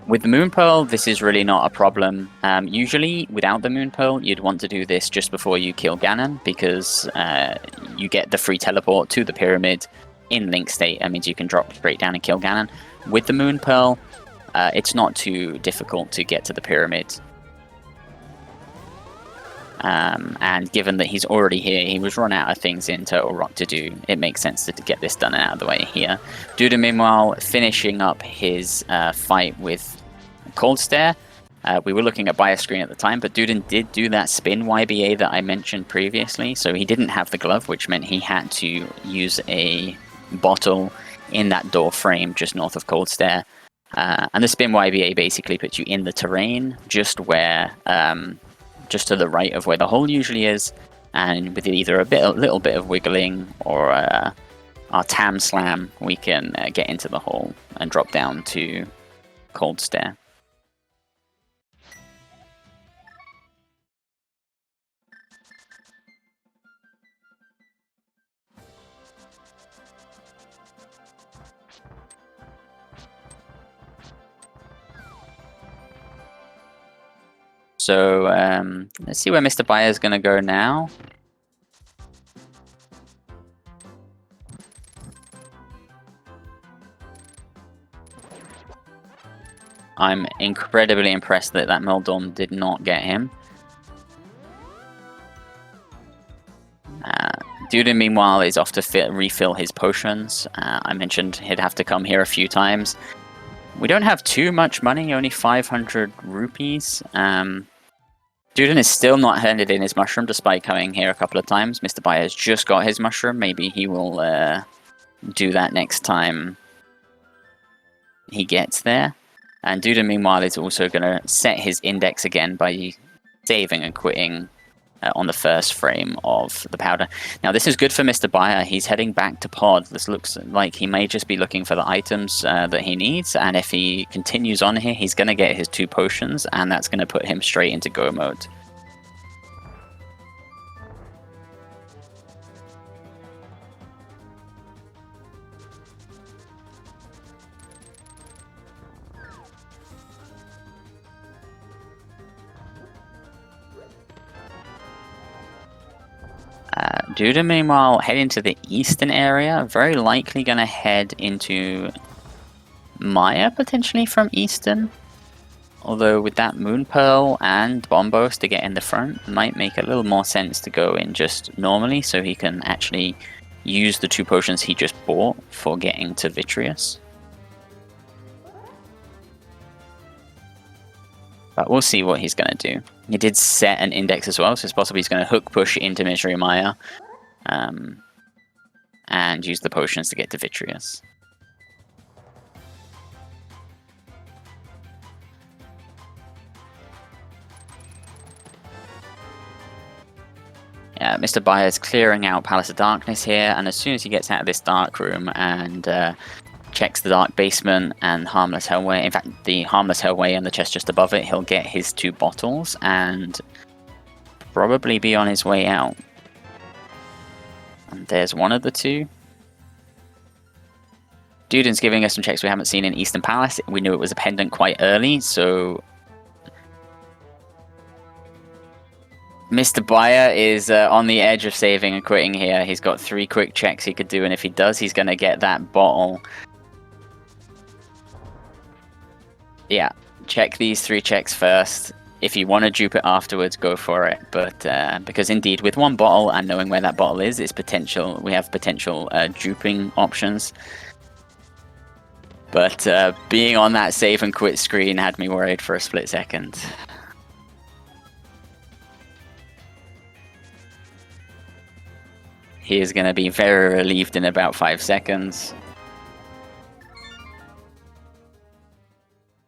S1: With the Moon Pearl, this is really not a problem. Usually, without the Moon Pearl, you'd want to do this just before you kill Ganon, because you get the free teleport to the pyramid in Link state. That means you can drop straight down and kill Ganon. With the Moon Pearl, it's not too difficult to get to the pyramid. And given that he's already here, he was run out of things in Turtle Rock to do. It makes sense to get this done and out of the way here. Duden, meanwhile, finishing up his fight with Cold Stare. We were looking at buyer screen at the time, but Duden did do that spin YBA that I mentioned previously, so he didn't have the glove, which meant he had to use a bottle in that door frame just north of Cold Stare. And the spin YBA basically puts you in the terrain, just where, just to the right of where the hole usually is, and with either a little bit of wiggling or our Tam Slam, we can get into the hole and drop down to Cold Stare. So let's see where MrByer is going to go now. I'm incredibly impressed that that Meldon did not get him. Duden, meanwhile, is off to refill his potions. I mentioned he'd have to come here a few times. We don't have too much money, only 500 rupees. Duden is still not handed in his mushroom, despite coming here a couple of times. MrByer has just got his mushroom. Maybe he will do that next time he gets there. And Duden, meanwhile, is also going to set his index again by saving and quitting on the first frame of the powder. Now, this is good for MrByer. He's heading back to pod. This looks like he may just be looking for the items that he needs. And if he continues on here, he's going to get his 2 potions, and that's going to put him straight into go mode. Duden, meanwhile, heading to the eastern area. Very likely going to head into Maya, potentially from eastern. Although with that Moon Pearl and Bombos to get in the front, it might make a little more sense to go in just normally, so he can actually use the 2 potions he just bought for getting to Vitreous. But we'll see what he's going to do. He did set an index as well, so it's possible he's going to hook push into MrByer and use the potions to get to Vitreous. Yeah, MrByer is clearing out Palace of Darkness here, and as soon as he gets out of this dark room and checks the dark basement and Harmless Hellway, in fact the Harmless Hellway and the chest just above it, he'll get his 2 bottles and probably be on his way out. And there's one of the 2. Duden's giving us some checks we haven't seen in Eastern Palace. We knew it was a pendant quite early, so MrByer is on the edge of saving and quitting here. He's got 3 quick checks he could do, and if he does, he's going to get that bottle. Yeah, check these 3 checks first. If you want to dupe it afterwards, go for it. But because indeed, with 1 bottle and knowing where that bottle is, we have potential duping options. But being on that save and quit screen had me worried for a split second. He is going to be very relieved in about 5 seconds.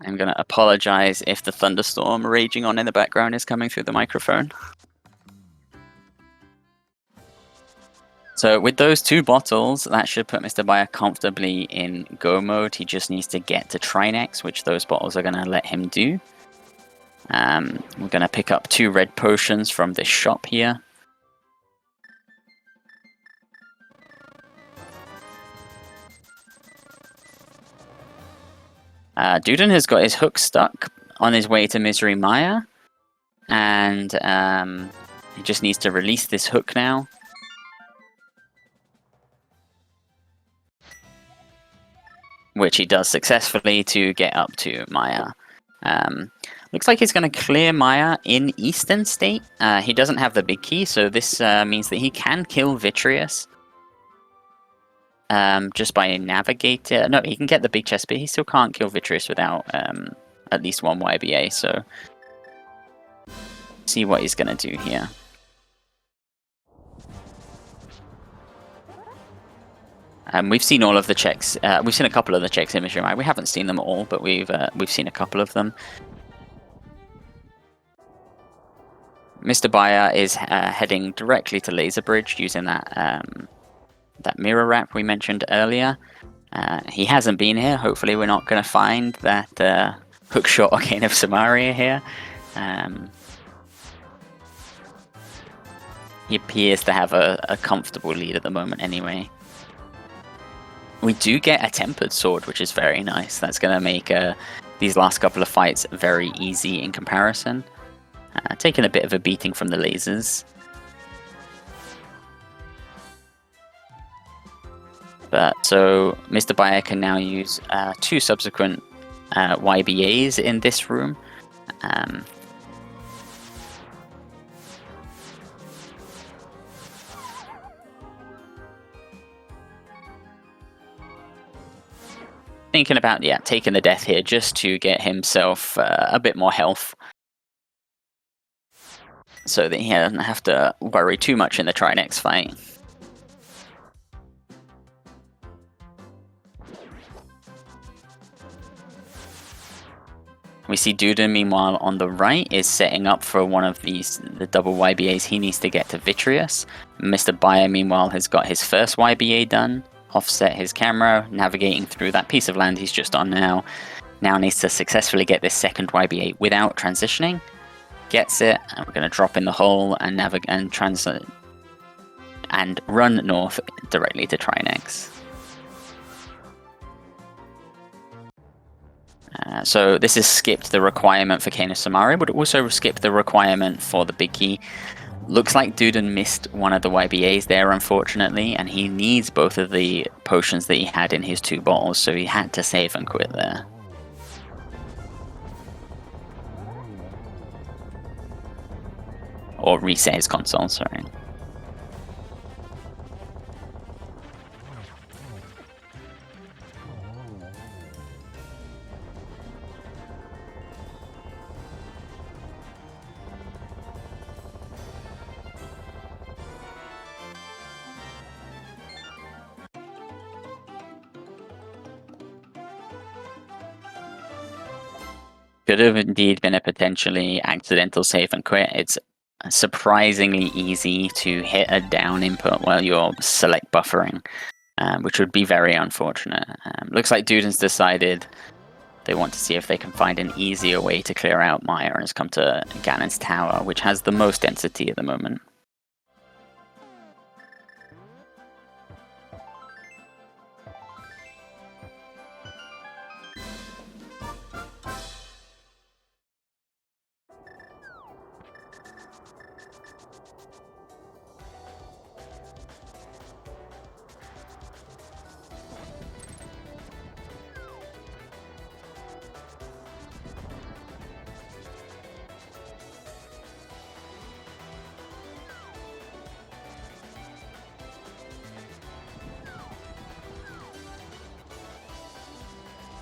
S1: I'm going to apologize if the thunderstorm raging on in the background is coming through the microphone. So with those 2 bottles, that should put MrByer comfortably in go mode. He just needs to get to Trinex, which those bottles are going to let him do. We're going to pick up 2 red potions from this shop here. Duden has got his hook stuck on his way to MrByer, and he just needs to release this hook now. Which he does successfully to get up to Maya. Looks like he's going to clear Maya in Eastern State. He doesn't have the big key, so this means that he can kill Vitreous. Just by navigating. No, he can get the big chest, but he still can't kill Vitreous without at least one YBA, so see what he's going to do here. We've seen all of the checks. We've seen a couple of the checks in MrByer. We haven't seen them all, but we've seen a couple of them. MrByer is heading directly to Laser Bridge using that that mirror wrap we mentioned earlier. He hasn't been here. Hopefully, we're not going to find that hook shot again of Samaria here. He appears to have a comfortable lead at the moment, anyway. We do get a tempered sword, which is very nice. That's going to make these last couple of fights very easy in comparison. Taking a bit of a beating from the lasers. But so MrByer can now use 2 subsequent YBAs in this room. Thinking about, taking the death here just to get himself a bit more health. So that he doesn't have to worry too much in the Trinex fight. We see Duden, meanwhile, on the right is setting up for one of the double YBAs he needs to get to Vitreous. MrByer, meanwhile, has got his first YBA done. Offset his camera, navigating through that piece of land he's just on now. Now needs to successfully get this second YBA without transitioning. Gets it, and we're going to drop in the hole and navigate and run north directly to Trinex. So this has skipped the requirement for Kane of Samaria, but it also skipped the requirement for the big key. Looks like Duden missed one of the YBAs there, unfortunately, and he needs both of the potions that he had in his 2 bottles, so he had to save and quit there. Or reset his console, sorry. Could have indeed been a potentially accidental save and quit. It's surprisingly easy to hit a down input while you're select buffering, which would be very unfortunate. Looks like Duden's decided they want to see if they can find an easier way to clear out Maya and has come to Ganon's Tower, which has the most density at the moment.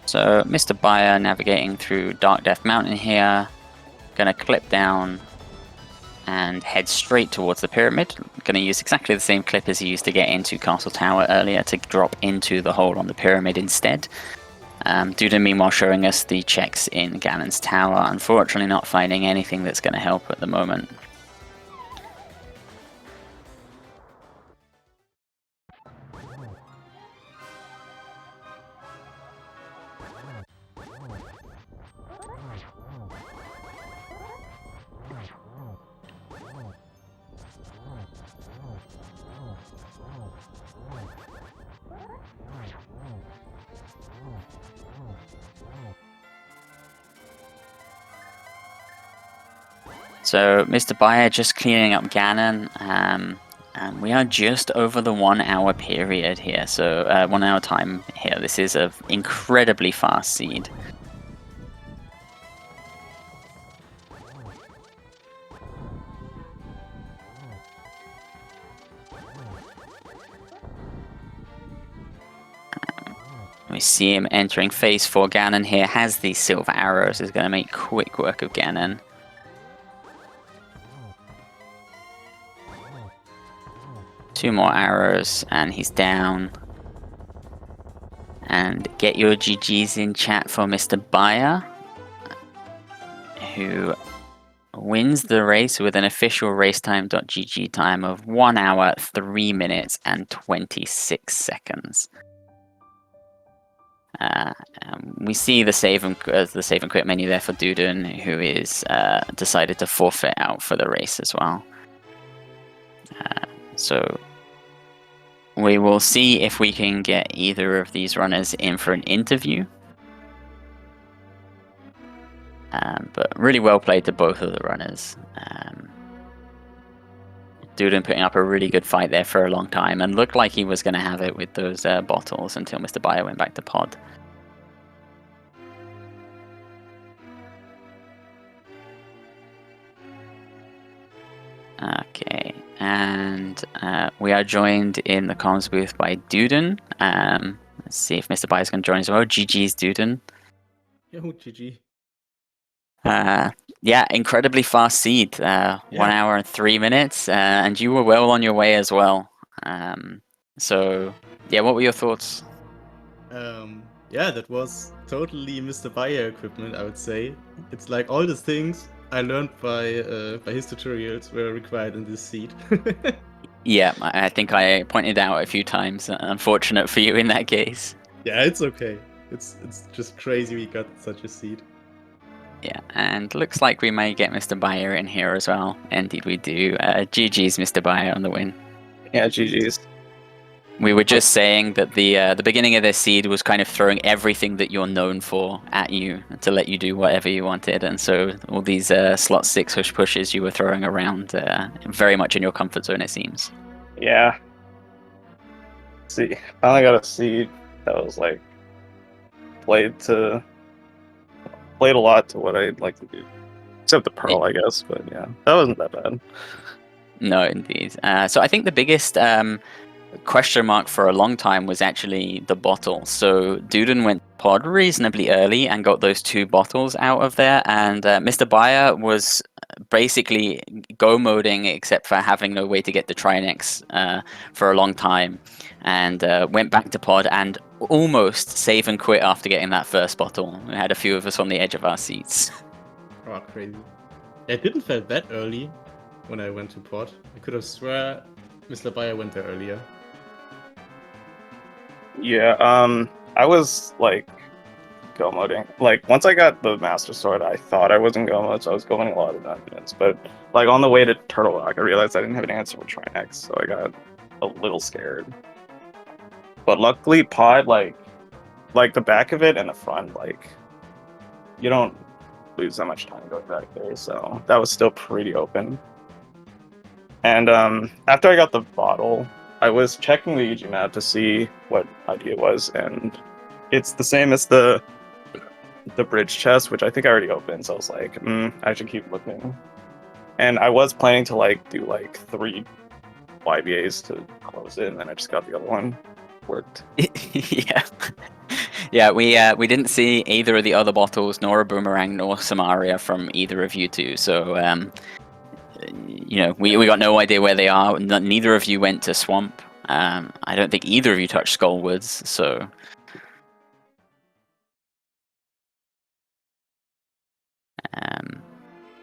S1: So MrByer navigating through Dark Death Mountain here, gonna clip down and head straight towards the pyramid. Gonna use exactly the same clip as he used to get into Castle Tower earlier to drop into the hole on the pyramid instead. Duden meanwhile showing us the checks in Ganon's Tower, unfortunately not finding anything that's gonna help at the moment. So MrByer just cleaning up Ganon, and we are just over the 1 hour period here, so 1 hour time here. This is an incredibly fast seed. we see him entering phase 4. Ganon here has these silver arrows, is going to make quick work of Ganon. Two more arrows and he's down. And get your GGs in chat for MrByer, who wins the race with an official racetime.gg time of 1 hour, 3 minutes and 26 seconds. We see the save and quit menu there for Duden, who is decided to forfeit out for the race as well. So we will see if we can get either of these runners in for an interview. But really well played to both of the runners. Duden putting up a really good fight there for a long time and looked like he was going to have it with those bottles until MrByer went back to pod. Okay, and we are joined in the comms booth by Duden. Let's see if MrByer is going to join as well. GG's Duden.
S2: Yo, GG.
S1: Yeah, incredibly fast seed. 1 hour and 3 minutes, and you were well on your way as well. So, yeah, what were your thoughts?
S2: Yeah, that was totally MrByer equipment, I would say. It's like all the things I learned by his tutorials were required in this seed.
S1: Yeah, I think I pointed out a few times. Unfortunate for you in that case.
S2: Yeah, it's okay. It's just crazy we got such a seed.
S1: Yeah, and looks like we may get MrByer in here as well. Indeed we do. GG's MrByer on the win.
S3: Yeah, GG's.
S1: We were just saying that the beginning of this seed was kind of throwing everything that you're known for at you to let you do whatever you wanted, and so all these slot 6 pushes you were throwing around very much in your comfort zone, it seems.
S3: Yeah. See, I only got a seed that was like played a lot to what I'd like to do, except the pearl, I guess. But yeah, that wasn't that bad.
S1: No, indeed. So I think the biggest question mark for a long time was actually the bottle. So Duden went pod reasonably early and got those 2 bottles out of there, and MrByer was basically go moding except for having no way to get the Trinex for a long time, and went back to pod and almost save and quit after getting that first bottle. We had a few of us on the edge of our seats.
S2: Oh, crazy. It didn't feel that early when I went to pod. I could have swear MrByer went there earlier.
S3: Yeah, I was like go moding. Like once I got the Master Sword, I thought I wasn't go mode, so I was going a lot of dungeons. But like on the way to Turtle Rock, I realized I didn't have an answer for Trinex, so I got a little scared. But luckily, pod like the back of it and the front, like you don't lose that much time going back there, so that was still pretty open. And after I got the bottle, I was checking the UG map to see what ID it was, and it's the same as the bridge chest, which I think I already opened, so I was like, I should keep looking. And I was planning to like do like 3 YBAs to close it, and then I just got the other one. Worked.
S1: Yeah, we didn't see either of the other bottles, nor a boomerang, nor Samaria from either of you two, so you know, we got no idea where they are. Neither of you went to Swamp. I don't think either of you touched Skullwoods, so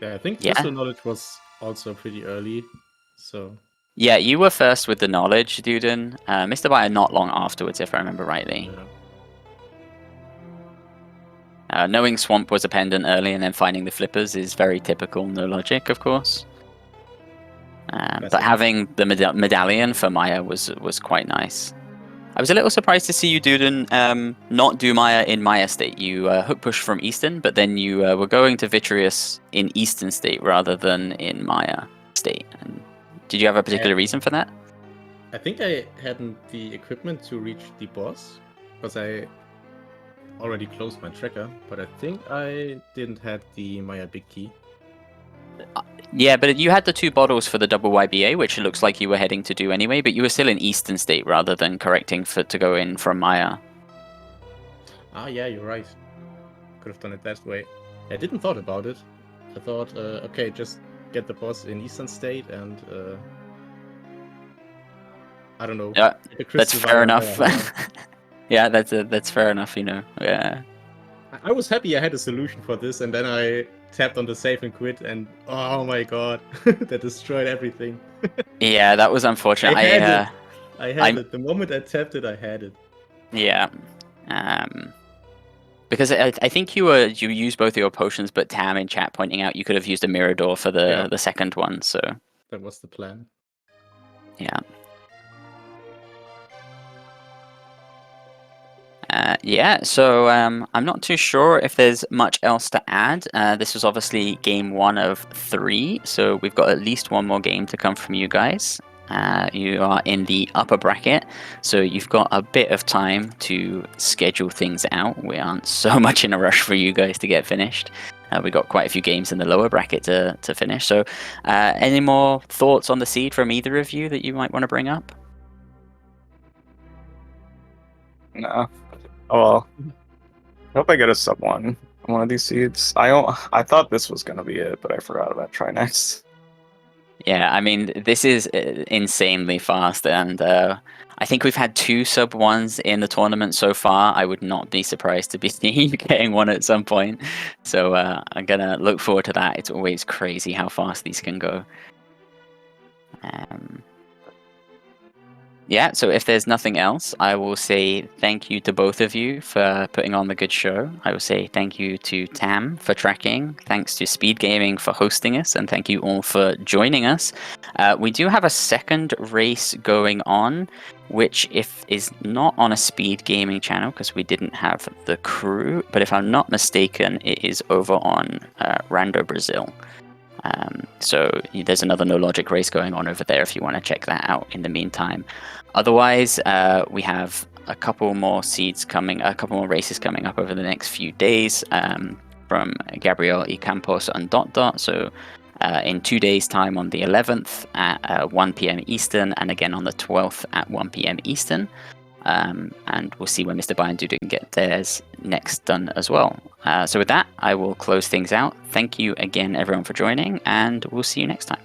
S2: yeah, I think Crystal Knowledge was also pretty early, so
S1: yeah, you were first with the knowledge, Duden. MrByer not long afterwards, if I remember rightly.
S2: Yeah.
S1: Knowing Swamp was a pendant early and then finding the flippers is very typical, no logic, of course. But having the medallion for Maya was quite nice. I was a little surprised to see you, Duden, not do Maya in Maya State. You hook push from Eastern, but then you were going to Vitreous in Eastern State rather than in Maya State. And did you have a particular reason for that?
S2: I think I hadn't the equipment to reach the boss, because I already closed my tracker, but I think I didn't have the Maya Big Key.
S1: Yeah, but you had the 2 bottles for the double YBA, which it looks like you were heading to do anyway, but you were still in Eastern State rather than correcting to go in from Maya.
S2: Ah, yeah, you're right. Could have done it that way. I didn't thought about it. I thought, okay, just get the boss in Eastern State and I don't know.
S1: Yeah,
S2: get the
S1: that's
S2: crystal
S1: fair
S2: via
S1: enough.
S2: Haya.
S1: Yeah, that's fair enough. Yeah.
S2: I was happy I had a solution for this, and then I tapped on the save and quit, and oh my god, that destroyed everything.
S1: Yeah, that was unfortunate.
S2: I had
S1: I
S2: it. I had it. The moment I tapped it, I had it.
S1: Yeah. Because I think you used both of your potions, but Tam in chat pointing out you could have used a Mirador for the second one. So
S2: That was the plan.
S1: yeah. Yeah, so I'm not too sure if there's much else to add. This was obviously game 1 of 3, so we've got at least one more game to come from you guys. You are in the upper bracket, so you've got a bit of time to schedule things out. We aren't so much in a rush for you guys to get finished. We've got quite a few games in the lower bracket to finish. So any more thoughts on the seed from either of you that you might want to bring up?
S3: No. Oh well. I hope I get a sub 1 on one of these seeds. I thought this was gonna be it, but I forgot about try next.
S1: Yeah, I mean, this is insanely fast, and I think we've had 2 sub 1s in the tournament so far. I would not be surprised to be seeing getting one at some point. So I'm gonna look forward to that. It's always crazy how fast these can go. Yeah, so if there's nothing else, I will say thank you to both of you for putting on the good show. I will say thank you to Tam for tracking, thanks to SpeedGaming for hosting us, and thank you all for joining us. We do have a second race going on, which is not on a SpeedGaming channel because we didn't have the crew, but if I'm not mistaken, it is over on Rando Brazil. So there's another No Logic race going on over there if you want to check that out in the meantime. Otherwise, we have a couple more races coming up over the next few days from Gabriel E. Campos and Dot. So in 2 days' time on the 11th at 1 p.m. Eastern, and again on the 12th at 1 p.m. Eastern. And we'll see when MrByer and Duden get theirs next done as well. So with that, I will close things out. Thank you again, everyone, for joining, and we'll see you next time.